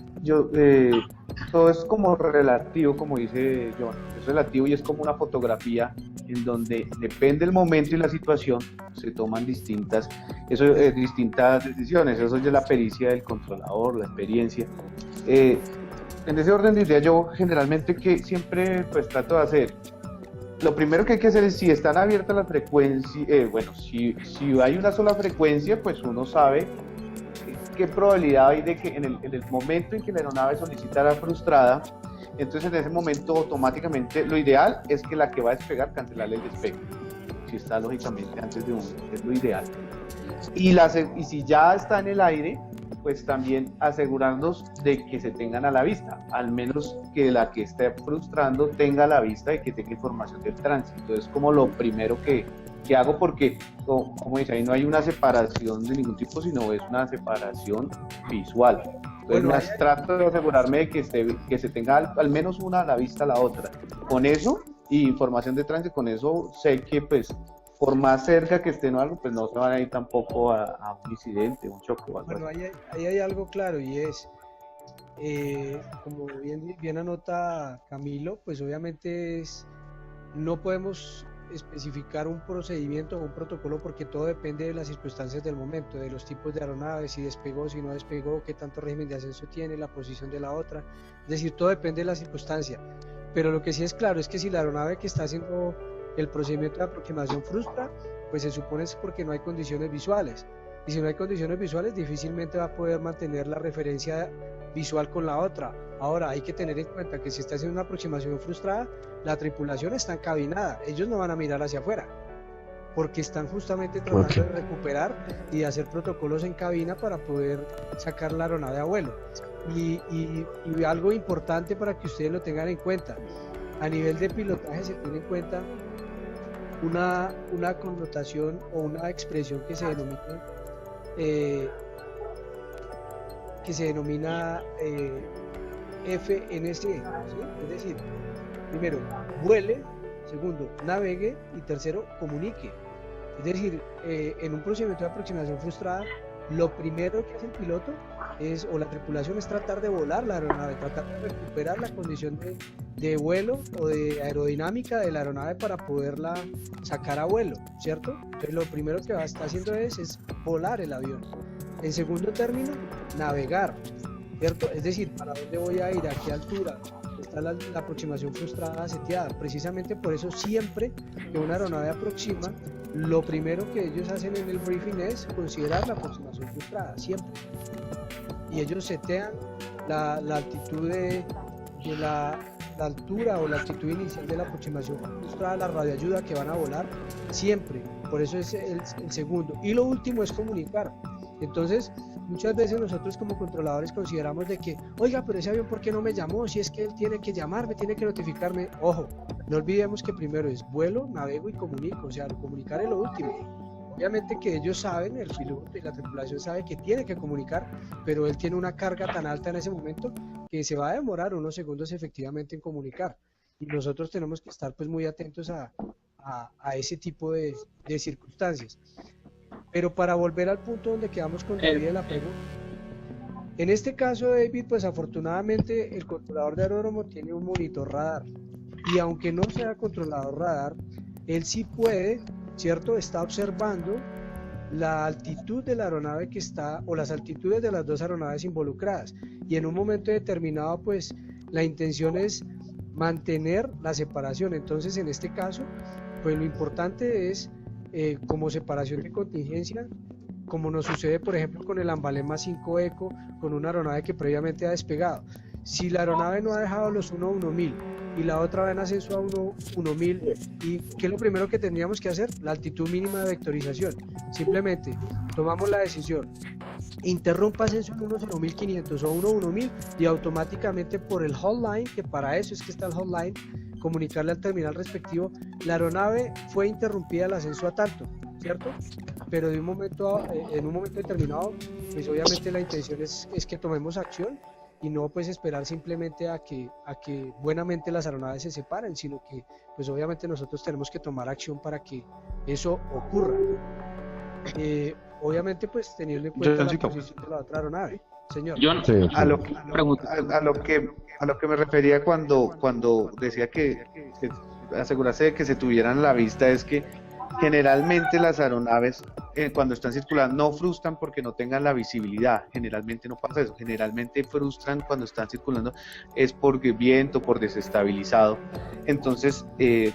todo es como relativo, como dice John, es relativo y es como una fotografía en donde depende el momento y la situación, se toman distintas decisiones. Eso es de la pericia del controlador, la experiencia. En ese orden de idea, yo generalmente que siempre pues trato de hacer, lo primero que hay que hacer es, si están abiertas las frecuencias, si hay una sola frecuencia, pues uno sabe qué probabilidad hay de que en el momento en que la aeronave solicita la frustrada, entonces en ese momento automáticamente lo ideal es que la que va a despegar cancelarle el despegue, si está lógicamente antes de es lo ideal. Y si ya está en el aire, pues también asegurarnos de que se tengan a la vista, al menos que la que esté frustrando tenga a la vista y que tenga información del tránsito. Es como lo primero que hago, porque como dice ahí, no hay una separación de ningún tipo, sino es una separación visual. Entonces trato de asegurarme de que se tenga al menos una a la vista a la otra. Con eso, y información de tránsito, con eso sé que pues por más cerca que estén o algo, pues no se van a ir tampoco a un incidente, un choque o algo. Bueno, ahí hay algo claro, y es, como bien anota Camilo, pues obviamente no podemos especificar un procedimiento o un protocolo, porque todo depende de las circunstancias del momento, de los tipos de aeronaves, si despegó, si no despegó, qué tanto régimen de ascenso tiene, la posición de la otra, es decir, todo depende de la circunstancia. Pero lo que sí es claro es que si la aeronave que está haciendo el procedimiento de aproximación frustra, pues se supone es porque no hay condiciones visuales, y si no hay condiciones visuales difícilmente va a poder mantener la referencia visual con la otra. Ahora hay que tener en cuenta que si está haciendo una aproximación frustrada, la tripulación está encabinada, ellos no van a mirar hacia afuera, porque están justamente tratando de recuperar y de hacer protocolos en cabina para poder sacar la aeronave a vuelo. Y algo importante para que ustedes lo tengan en cuenta, a nivel de pilotaje se tiene en cuenta una connotación o una expresión que se denomina FNC, ¿sí? Es decir, primero, vuele, segundo, navegue y tercero, comunique. Es decir, en un procedimiento de aproximación frustrada, lo primero que hace el piloto o la tripulación es tratar de volar la aeronave, tratar de recuperar la condición de vuelo o de aerodinámica de la aeronave para poderla sacar a vuelo, ¿cierto? Entonces lo primero que está haciendo es volar el avión. En segundo término, navegar, ¿cierto? Es decir, ¿para dónde voy a ir? ¿A qué altura? Está la aproximación frustrada seteada. Precisamente por eso siempre que una aeronave aproxima, lo primero que ellos hacen en el briefing es considerar la aproximación frustrada, siempre. Y ellos setean la altitud de la altura o la altitud inicial de la aproximación frustrada, la radioayuda que van a volar, siempre. Por eso es el segundo. Y lo último es comunicar. Entonces, muchas veces nosotros como controladores consideramos de que, oiga, pero ese avión, ¿por qué no me llamó? Si es que él tiene que llamarme, tiene que notificarme. Ojo, no olvidemos que primero es vuelo, navego y comunico, o sea, comunicar es lo último. Obviamente que ellos saben, el piloto y la tripulación sabe que tiene que comunicar, pero él tiene una carga tan alta en ese momento que se va a demorar unos segundos efectivamente en comunicar. Y nosotros tenemos que estar pues muy atentos a ese tipo de circunstancias. Pero para volver al punto donde quedamos con David el apego, en este caso, David, pues afortunadamente el controlador de aeródromo tiene un monitor radar, y aunque no sea controlador radar, él sí puede, ¿cierto? Está observando la altitud de la aeronave que está, o las altitudes de las dos aeronaves involucradas, y en un momento determinado, pues la intención es mantener la separación. Entonces, en este caso, pues lo importante es como separación de contingencia, como nos sucede por ejemplo con el Ambalema 5 Eco, con una aeronave que previamente ha despegado. Si la aeronave no ha dejado los 1-1000 y la otra va en ascenso a 1-1000, ¿y qué es lo primero que tendríamos que hacer? La altitud mínima de vectorización. Simplemente tomamos la decisión, interrumpa ascenso en 1-1500 o 1-1000 y automáticamente por el hotline, que para eso es que está el hotline, comunicarle al terminal respectivo, la aeronave fue interrumpida el ascenso a tanto, ¿cierto? Pero en un momento determinado, pues obviamente la intención es que tomemos acción y no pues esperar simplemente a que buenamente las aeronaves se separen, sino que pues obviamente nosotros tenemos que tomar acción para que eso ocurra. Obviamente pues teniendo en cuenta la posición de la otra aeronave. Señor. John, Sí, sí. A lo que me refería cuando decía que asegurarse de que se tuvieran a la vista es que generalmente las aeronaves cuando están circulando no frustran porque no tengan la visibilidad, generalmente no pasa eso, generalmente frustran cuando están circulando es por viento, por desestabilizado. Entonces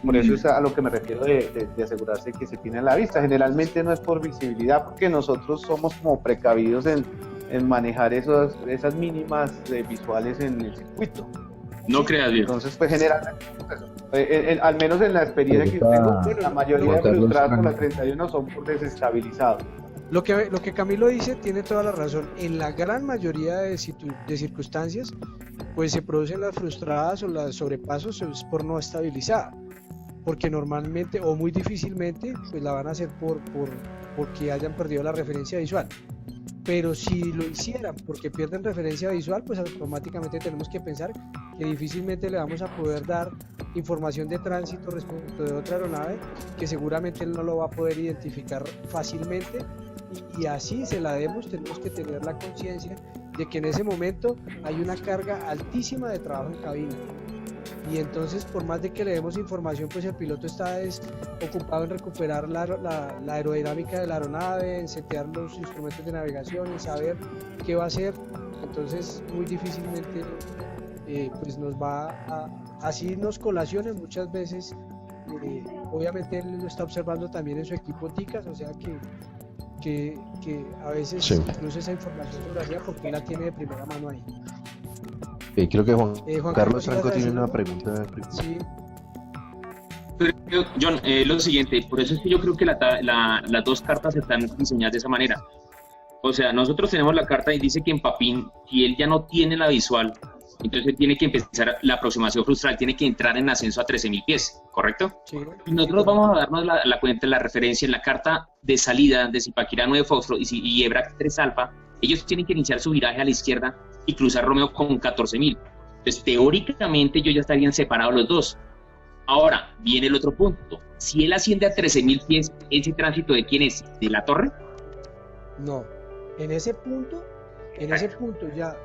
por eso es a lo que me refiero de asegurarse que se tiene a la vista. Generalmente no es por visibilidad, porque nosotros somos como precavidos en manejar esas mínimas visuales en el circuito. no creas bien. Entonces, pues generalmente, al menos en la experiencia que tengo, la mayoría de frustradas por la 31 son por desestabilizado. Lo que Camilo dice tiene toda la razón. En la gran mayoría de circunstancias, pues se producen las frustradas o las sobrepasos por no estabilizada, porque normalmente o muy difícilmente pues la van a hacer porque hayan perdido la referencia visual. Pero si lo hicieran porque pierden referencia visual, pues automáticamente tenemos que pensar que difícilmente le vamos a poder dar información de tránsito respecto de otra aeronave, que seguramente él no lo va a poder identificar fácilmente, y así se la demos. Tenemos que tener la conciencia de que en ese momento hay una carga altísima de trabajo en cabina, y entonces por más de que le demos información, pues el piloto está ocupado en recuperar la aerodinámica de la aeronave, en setear los instrumentos de navegación, en saber qué va a hacer. Entonces muy difícilmente pues nos va así nos colacione muchas veces. Obviamente él lo está observando también en su equipo TICAS, o sea que a veces Sí. incluso esa información sobraría porque él la tiene de primera mano ahí. Creo que Juan Juan Carlos ¿ibas a Franco tiene decir una algo? pregunta. Sí. Pero, John, lo siguiente, por eso es que yo creo que las dos cartas están diseñadas de esa manera. O sea, nosotros tenemos la carta y dice que en Papín, si él ya no tiene la visual, entonces él tiene que empezar la aproximación frustral, tiene que entrar en ascenso a 13.000 pies, ¿correcto? Sí. Y nosotros vamos a darnos la cuenta, la referencia en la carta de salida de Zipaquirá 9 Foxtrot y EBRAC 3 Alfa. Ellos tienen que iniciar su viraje a la izquierda y cruzar Romeo con 14.000. Entonces, teóricamente, ellos ya estarían separados los dos. Ahora, viene el otro punto. Si él asciende a 13.000 pies, ¿ese tránsito de quién es? ¿De la torre? No, en ese punto ya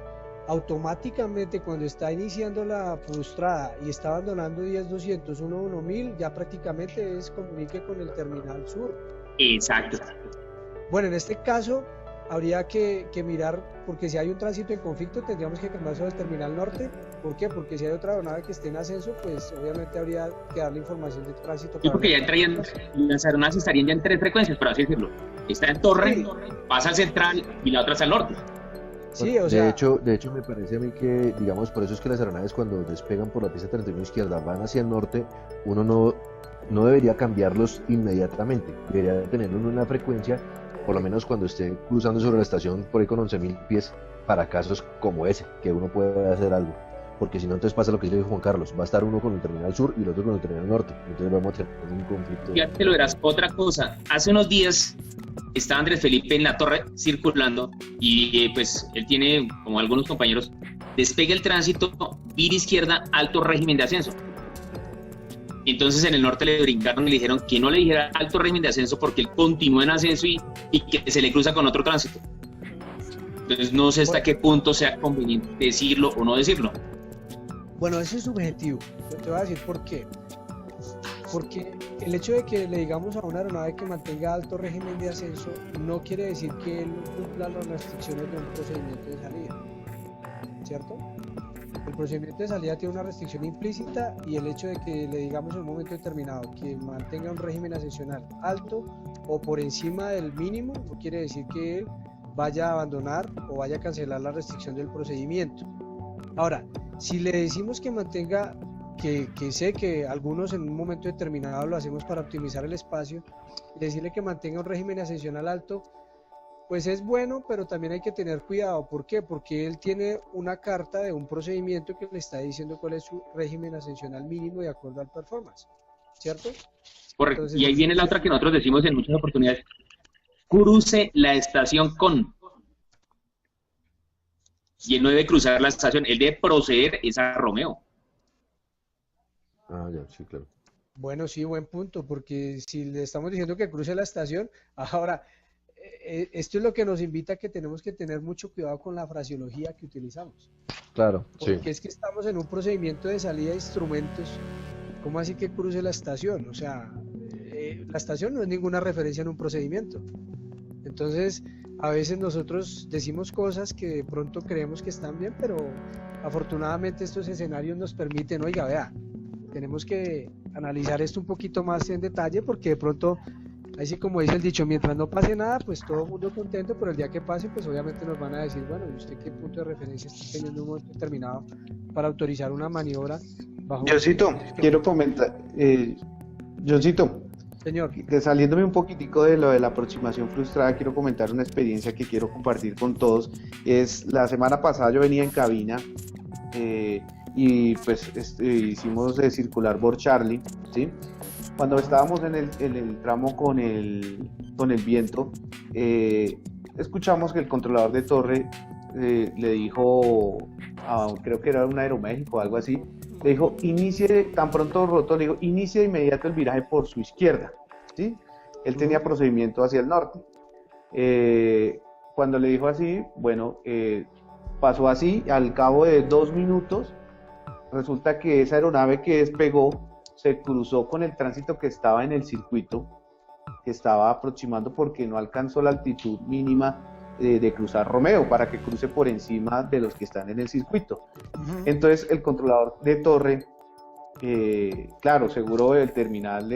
automáticamente cuando está iniciando la frustrada y está abandonando 10.200, 1.1000, ya prácticamente es comunique con el terminal sur. Exacto. Bueno, en este caso habría que mirar, porque si hay un tránsito en conflicto tendríamos que cambiar sobre el terminal norte. ¿Por qué? Porque si hay otra aeronave que esté en ascenso, pues obviamente habría que darle información de tránsito. Sí, porque ya entrarían, las aeronaves estarían ya en 3 frecuencias, por así decirlo. Está en torre, Sí. pasa al central y la otra es al norte. Sí, o sea, De hecho, me parece a mí que, digamos, por eso es que las aeronaves cuando despegan por la pista 31 izquierda van hacia el norte, uno no debería cambiarlos inmediatamente, debería tenerlo en una frecuencia, por lo menos cuando esté cruzando sobre la estación por ahí con 11.000 pies, para casos como ese, que uno puede hacer algo. Porque si no, entonces pasa lo que dijo Juan Carlos, va a estar uno con el terminal sur y el otro con el terminal norte, entonces vamos a tener un conflicto. Ya te lo verás. Otra cosa, hace unos días estaba Andrés Felipe en la torre circulando y pues él tiene, como algunos compañeros, despega el tránsito, vira izquierda, alto régimen de ascenso. Entonces en el norte le brincaron y le dijeron que no le dijera alto régimen de ascenso porque él continúa en ascenso y que se le cruza con otro tránsito. Entonces no sé hasta qué punto sea conveniente decirlo o no decirlo. bueno, eso es subjetivo. Yo te voy a decir por qué. Porque el hecho de que le digamos a una aeronave que mantenga alto régimen de ascenso no quiere decir que él cumpla las restricciones de un procedimiento de salida, ¿cierto? El procedimiento de salida tiene una restricción implícita y el hecho de que le digamos en un momento determinado que mantenga un régimen ascensional alto o por encima del mínimo no quiere decir que él vaya a abandonar o vaya a cancelar la restricción del procedimiento. Ahora, si le decimos que mantenga, que sé que algunos en un momento determinado lo hacemos para optimizar el espacio, decirle que mantenga un régimen ascensional alto, pues es bueno, pero también hay que tener cuidado. ¿Por qué? Porque él tiene una carta de un procedimiento que le está diciendo cuál es su régimen ascensional mínimo de acuerdo al performance, ¿cierto? Correcto. Entonces, Y ahí viene la otra que nosotros decimos en muchas oportunidades. Cruce la estación con. Y él no debe cruzar la estación, él debe proceder es a Romeo. Ah, ya, sí, claro. bueno, sí, buen punto, porque si le estamos diciendo que cruce la estación, ahora, esto es lo que nos invita a que tenemos que tener mucho cuidado con la fraseología que utilizamos. Claro, sí. Porque es que estamos en un procedimiento de salida de instrumentos. ¿Cómo así que cruce la estación? O sea, la estación no es ninguna referencia en un procedimiento. Entonces, a veces nosotros decimos cosas que de pronto creemos que están bien, pero afortunadamente estos escenarios nos permiten, oiga, vea, tenemos que analizar esto un poquito más en detalle porque de pronto, así como dice el dicho, mientras no pase nada, pues todo el mundo contento, pero el día que pase, pues obviamente nos van a decir, bueno, ¿y usted qué punto de referencia está teniendo en un momento determinado para autorizar una maniobra bajo... Johncito, quiero comentar, Johncito, Señor, saliéndome un poquitico de lo de la aproximación frustrada, quiero comentar una experiencia que quiero compartir con todos. Es la semana pasada yo venía en cabina y pues hicimos de circular Bor Charlie, ¿sí? Cuando estábamos en el tramo con el viento, escuchamos que el controlador de torre le dijo, creo que era un Aeroméxico o algo así, le dijo, inicie, tan pronto roto, le dijo, inicie de inmediato el viraje por su izquierda, ¿sí? Él tenía procedimiento hacia el norte. Cuando le dijo así, bueno, pasó así, al cabo de 2 minutos, resulta que esa aeronave que despegó se cruzó con el tránsito que estaba en el circuito, que estaba aproximando porque no alcanzó la altitud mínima de cruzar Romeo, para que cruce por encima de los que están en el circuito. Entonces el controlador de torre, claro, seguro el terminal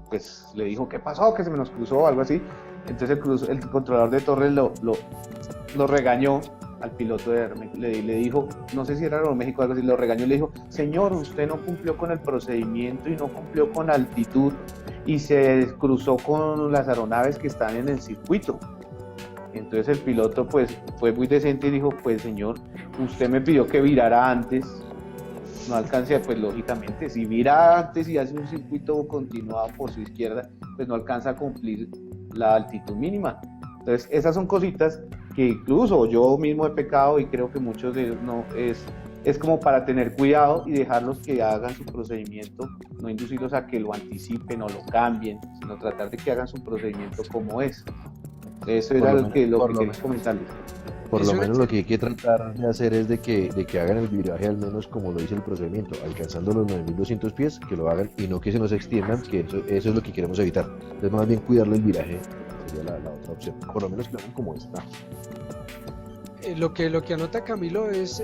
pues, le dijo, ¿qué pasó? Que se me nos cruzó o algo así. Entonces el controlador de torre lo regañó al piloto de Aeroméxico, le dijo, no sé si era Aeroméxico o algo así, lo regañó y le dijo, señor, usted no cumplió con el procedimiento y no cumplió con la altitud y se cruzó con las aeronaves que están en el circuito. Entonces el piloto pues fue muy decente y dijo, pues señor, usted me pidió que virara antes, no alcancé, pues lógicamente, si vira antes y hace un circuito continuado por su izquierda, pues no alcanza a cumplir la altitud mínima. Entonces esas son cositas que incluso yo mismo he pecado y creo que muchos de ellos no, es es como para tener cuidado y dejarlos que hagan su procedimiento, no inducirlos a que lo anticipen o lo cambien, sino tratar de que hagan su procedimiento como es. Eso era lo que quería comentarles. Por lo menos lo que hay que tratar de hacer es de que hagan el viraje al menos como lo dice el procedimiento, alcanzando los 9.200 pies, que lo hagan y no que se nos extiendan, que eso es lo que queremos evitar. Entonces más bien cuidarle el viraje sería la otra opción, por lo menos que lo hagan como está. Lo que anota Camilo es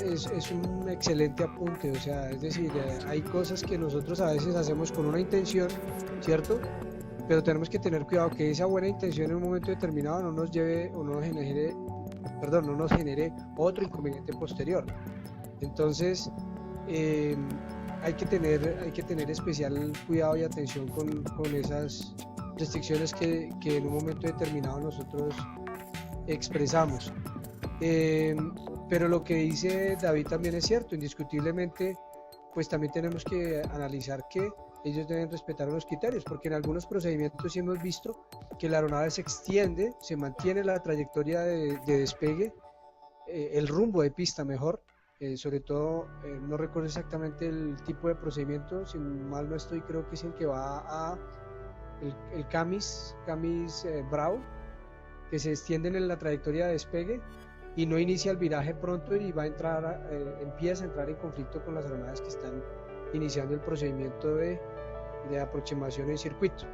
un excelente apunte, o sea, es decir, hay cosas que nosotros a veces hacemos con una intención, ¿cierto? Pero tenemos que tener cuidado que esa buena intención en un momento determinado no nos lleve o no nos genere otro inconveniente posterior. Entonces, hay que tener especial cuidado y atención con esas restricciones que en un momento determinado nosotros expresamos. Pero lo que dice David también es cierto, indiscutiblemente, pues también tenemos que analizar que ellos deben respetar unos criterios, porque en algunos procedimientos sí hemos visto que la aeronave se extiende, se mantiene la trayectoria de despegue, el rumbo de pista mejor, sobre todo, no recuerdo exactamente el tipo de procedimiento, si mal no estoy, creo que es el que va a el Camis Bravo, que se extienden en la trayectoria de despegue y no inicia el viraje pronto y va a entrar, empieza a entrar en conflicto con las aeronaves que están iniciando el procedimiento de aproximación en circuito.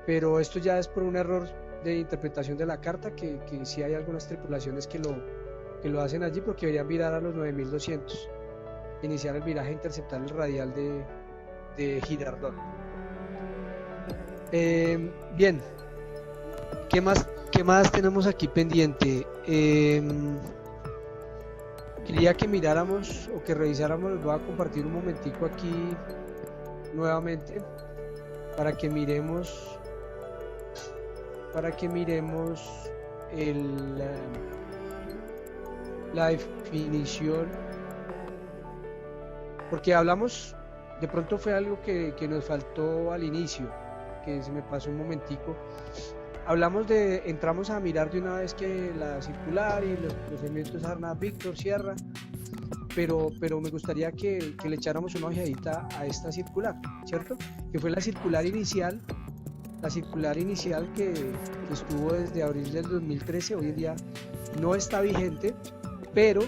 Pero esto ya es por un error de interpretación de la carta, que sí hay algunas tripulaciones que lo hacen allí porque deberían virar a los 9.200, iniciar el viraje e interceptar el radial de Girardot. Bien, ¿qué más tenemos aquí pendiente? Quería que miráramos o que revisáramos, les voy a compartir un momentico aquí nuevamente para que miremos la definición, porque hablamos, de pronto fue algo que nos faltó al inicio, que se me pasó un momentico. Entramos a mirar de una vez que la circular y los procedimientos Arnab, Víctor, Sierra, pero me gustaría que le echáramos una ojeadita a esta circular, ¿cierto? Que fue la circular inicial que estuvo desde abril del 2013, hoy en día no está vigente, pero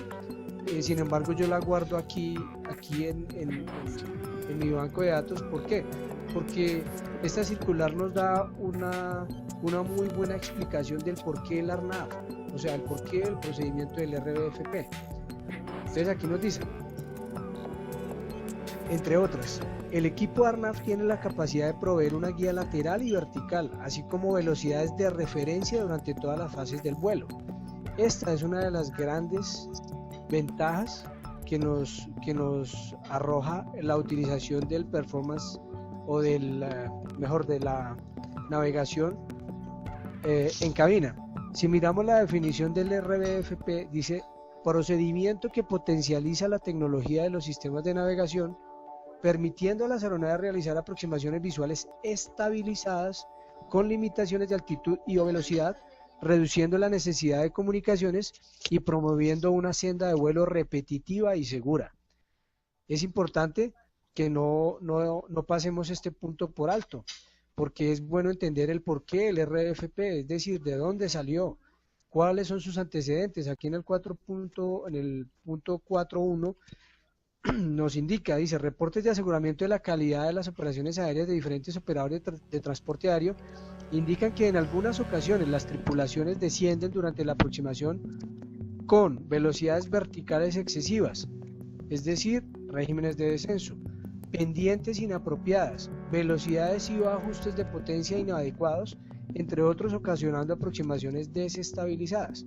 sin embargo yo la guardo aquí en mi banco de datos. ¿Por qué? Porque esta circular nos da una muy buena explicación del porqué el ARNAF, o sea, el porqué del procedimiento del RBFP. Entonces aquí nos dice, entre otras, el equipo ARNAF tiene la capacidad de proveer una guía lateral y vertical, así como velocidades de referencia durante todas las fases del vuelo. Esta es una de las grandes ventajas que nos arroja la utilización del performance o de la navegación en cabina. Si miramos la definición del RBFP, dice: procedimiento que potencializa la tecnología de los sistemas de navegación, permitiendo a las aeronaves realizar aproximaciones visuales estabilizadas con limitaciones de altitud y o velocidad, reduciendo la necesidad de comunicaciones y promoviendo una senda de vuelo repetitiva y segura. Es importante que no pasemos este punto por alto, porque es bueno entender el porqué del RFP, es decir, de dónde salió, cuáles son sus antecedentes. Aquí en el punto 4.1 nos indica, dice: reportes de aseguramiento de la calidad de las operaciones aéreas de diferentes operadores de transporte aéreo indican que en algunas ocasiones las tripulaciones descienden durante la aproximación con velocidades verticales excesivas, es decir, regímenes de descenso, pendientes inapropiadas, velocidades y o ajustes de potencia inadecuados, entre otros, ocasionando aproximaciones desestabilizadas.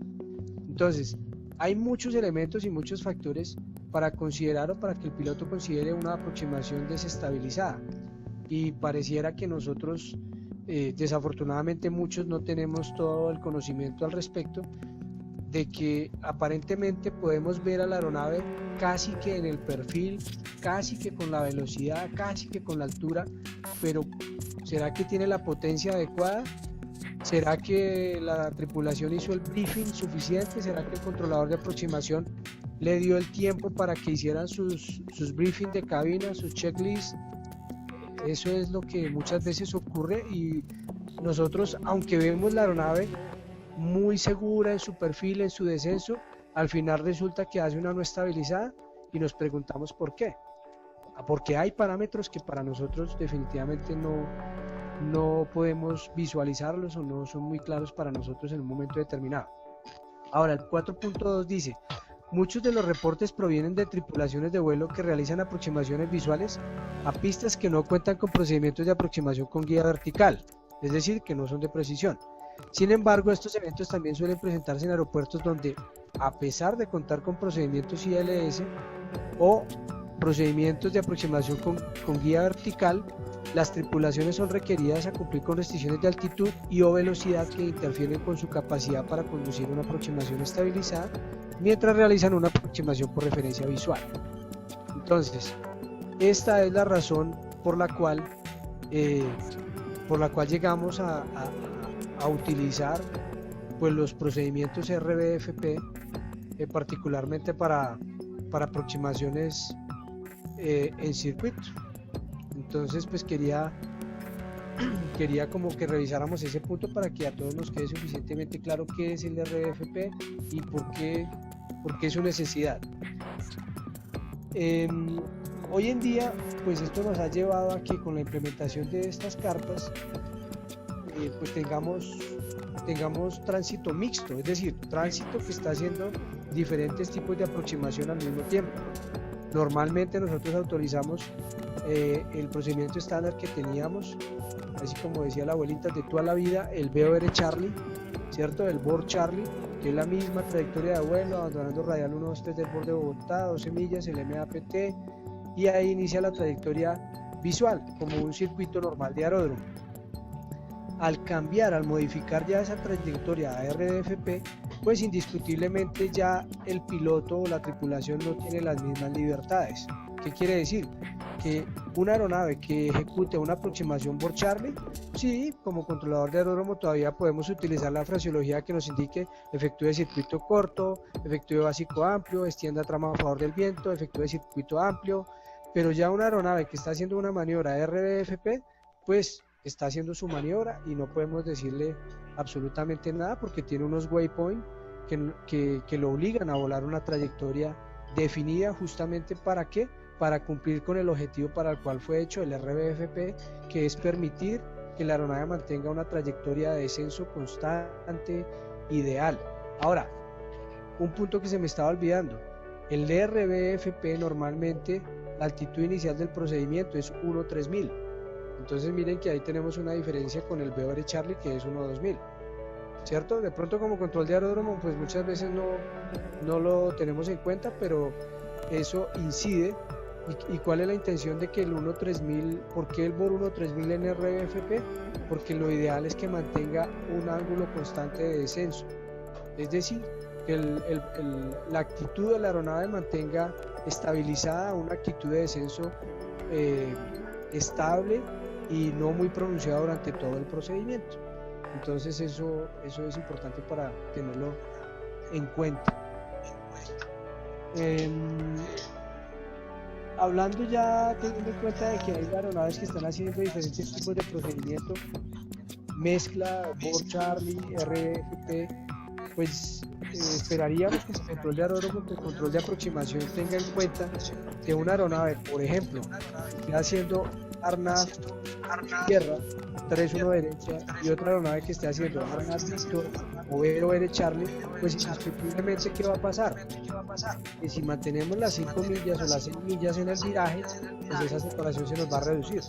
Entonces, hay muchos elementos y muchos factores para considerar o para que el piloto considere una aproximación desestabilizada, y pareciera que nosotros desafortunadamente muchos no tenemos todo el conocimiento al respecto, de que aparentemente podemos ver a la aeronave casi que en el perfil, casi que con la velocidad, casi que con la altura, pero ¿será que tiene la potencia adecuada? ¿Será que la tripulación hizo el briefing suficiente? ¿Será que el controlador de aproximación le dio el tiempo para que hicieran sus briefings de cabina, sus checklists. Eso es lo que muchas veces ocurre y nosotros, aunque vemos la aeronave muy segura en su perfil, en su descenso, al final resulta que hace una no estabilizada y nos preguntamos por qué. Porque hay parámetros que para nosotros definitivamente no podemos visualizarlos o no son muy claros para nosotros en un momento determinado. Ahora, el 4.2 dice: muchos de los reportes provienen de tripulaciones de vuelo que realizan aproximaciones visuales a pistas que no cuentan con procedimientos de aproximación con guía vertical, es decir, que no son de precisión. Sin embargo, estos eventos también suelen presentarse en aeropuertos donde, a pesar de contar con procedimientos ILS o procedimientos de aproximación con guía vertical, las tripulaciones son requeridas a cumplir con restricciones de altitud y o velocidad que interfieren con su capacidad para conducir una aproximación estabilizada mientras realizan una aproximación por referencia visual. Entonces, esta es la razón por la cual llegamos a utilizar pues los procedimientos RBFP, particularmente para aproximaciones en circuito. Entonces pues quería como que revisáramos ese punto para que a todos nos quede suficientemente claro qué es el RBFP y por qué es su necesidad. Hoy en día pues esto nos ha llevado a que con la implementación de estas cartas pues tengamos tránsito mixto, es decir, tránsito que está haciendo diferentes tipos de aproximación al mismo tiempo. Normalmente nosotros autorizamos el procedimiento estándar que teníamos, así como decía la abuelita, de toda la vida, el BOR Charlie, ¿cierto? El BOR Charlie, que es la misma trayectoria de vuelo, abandonando radial 123 del borde de Bogotá, 12 millas, el MAPT, y ahí inicia la trayectoria visual, como un circuito normal de aeródromo. Al modificar ya esa trayectoria a RDFP, pues indiscutiblemente ya el piloto o la tripulación no tiene las mismas libertades. ¿Qué quiere decir? Que una aeronave que ejecute una aproximación por Charlie, sí, como controlador de aeródromo todavía podemos utilizar la fraseología que nos indique: efectúe circuito corto, efectúe básico amplio, extienda trama a favor del viento, efectúe circuito amplio, pero ya una aeronave que está haciendo una maniobra RBFP, pues está haciendo su maniobra y no podemos decirle absolutamente nada porque tiene unos waypoints que lo obligan a volar una trayectoria definida justamente ¿para qué? Para cumplir con el objetivo para el cual fue hecho el RBFP, que es permitir que la aeronave mantenga una trayectoria de descenso constante, ideal. Ahora, un punto que se me estaba olvidando: el RBFP normalmente la altitud inicial del procedimiento es 1.3000. Entonces miren que ahí tenemos una diferencia con el BOR Charlie, que es 1.2000, ¿cierto? De pronto como control de aeródromo pues muchas veces no lo tenemos en cuenta, pero eso incide. ¿Y cuál es la intención de que el 1.3000, por qué el BOR 1.3000 en RBFP? Porque lo ideal es que mantenga un ángulo constante de descenso, es decir, que la actitud de la aeronave mantenga estabilizada una actitud de descenso estable y no muy pronunciada durante todo el procedimiento. Entonces eso es importante para tenerlo en cuenta. Hablando ya, teniendo en cuenta de que hay aeronaves que están haciendo diferentes tipos de procedimiento, mezcla, BOR Charlie, RFP, pues esperaríamos que el control de aeródromo, que el control de aproximación tenga en cuenta que una aeronave, por ejemplo, esté haciendo ARNAV tierra, 3-1 derecha, y otra aeronave que esté haciendo ARNAV Victor o BOR Charlie, pues indiscutiblemente ¿qué va a pasar? Que si mantenemos las 5 millas o las 6 millas en el viraje, pues esa separación se nos va a reducir.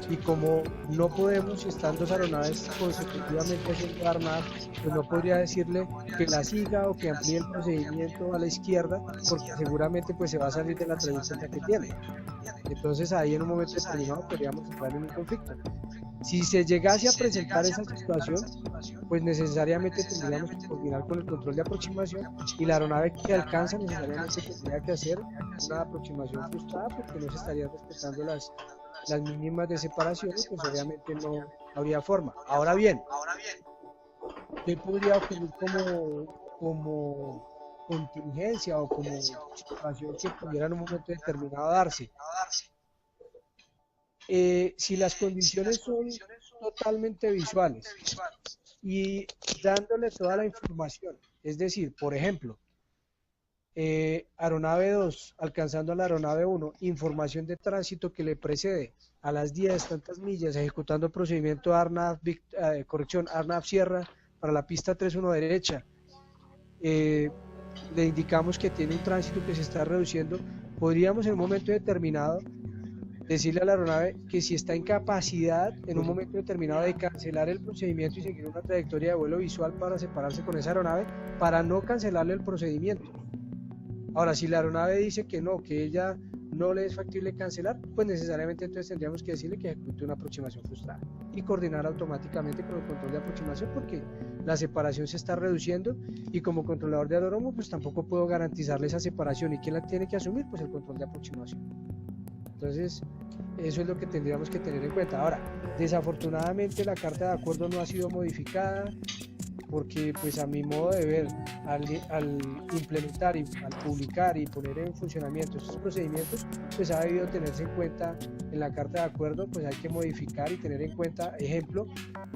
Y como no podemos, si están dos aeronaves consecutivamente haciendo ARNAV, pues no podría decirle que la siga o que amplíe el procedimiento a la izquierda, porque seguramente pues se va a salir de la trayectoria que tiene. Entonces ahí en un momento determinado podríamos entrar en un conflicto. Si se llegase a presentar esa situación, pues necesariamente tendríamos que coordinar con el control de aproximación, y la aeronave que alcanza necesariamente tendría que hacer una aproximación frustrada porque no se estarían respetando las mínimas de separación, y pues obviamente no habría forma. Ahora bien, ¿qué podría ocurrir contingencia o como situación que pudiera en un momento determinado darse. Si las condiciones son totalmente visuales y dándole toda la información, es decir, por ejemplo, aeronave 2 alcanzando a la aeronave 1, información de tránsito que le precede a las 10 tantas millas, ejecutando procedimiento ARNAV, ARNAV Sierra para la pista 31 derecha, le indicamos que tiene un tránsito que se está reduciendo, podríamos en un momento determinado decirle a la aeronave que si está en capacidad en un momento determinado de cancelar el procedimiento y seguir una trayectoria de vuelo visual para separarse con esa aeronave, para no cancelarle el procedimiento. Ahora, si la aeronave dice que no, que ella no le es factible cancelar, pues necesariamente entonces tendríamos que decirle que ejecute una aproximación frustrada y coordinar automáticamente con el control de aproximación, porque la separación se está reduciendo y como controlador de aeródromo pues tampoco puedo garantizarle esa separación. ¿Y quién la tiene que asumir? Pues el control de aproximación. Entonces eso es lo que tendríamos que tener en cuenta. Ahora, desafortunadamente la carta de acuerdo no ha sido modificada, porque pues a mi modo de ver, al implementar y al publicar y poner en funcionamiento estos procedimientos, pues ha debido tenerse en cuenta en la carta de acuerdo, pues hay que modificar y tener en cuenta, ejemplo,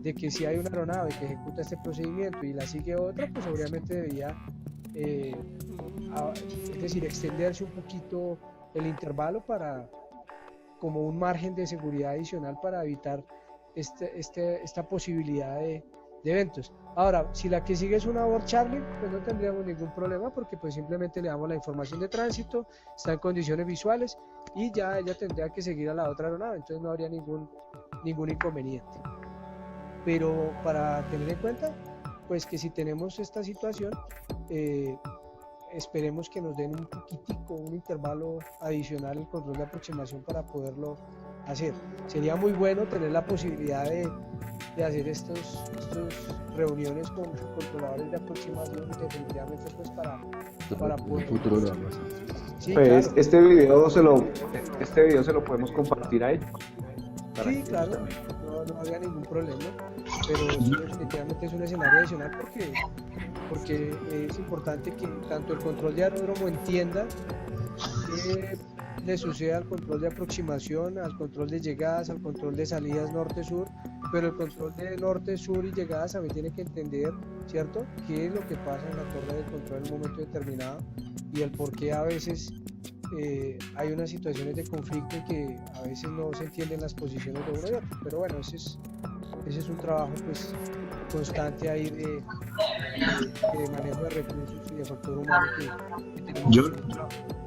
de que si hay una aeronave que ejecuta este procedimiento y la sigue otra, pues obviamente debería, es decir, extenderse un poquito el intervalo para, como un margen de seguridad adicional para evitar esta posibilidad de eventos. Ahora, si la que sigue es una Board Charlie, pues no tendríamos ningún problema porque pues simplemente le damos la información de tránsito, está en condiciones visuales y ya ella tendría que seguir a la otra aeronave, entonces no habría ningún inconveniente. Pero para tener en cuenta, pues que si tenemos esta situación, esperemos que nos den un poquitico, un intervalo adicional el control de aproximación para poderlo hacer. Sería muy bueno tener la posibilidad de hacer estos reuniones con controladores de aproximación, definitivamente pues para poder... futuro lo vamos a hacer. Sí, Pues claro. este video se lo podemos compartir a ellos. Sí, claro, no había ningún problema, pero sí, definitivamente es un escenario adicional porque es importante que tanto el control de aeródromo entienda que le sucede al control de aproximación, al control de llegadas, al control de salidas norte-sur, pero el control de norte-sur y llegadas también tiene que entender, ¿cierto?, qué es lo que pasa en la torre de control en un momento determinado y el por qué a veces hay unas situaciones de conflicto y que a veces no se entienden las posiciones de uno y otro, pero bueno, ese es un trabajo pues constante ahí de manejo de recursos y de factor humano que tenemos que trabajar.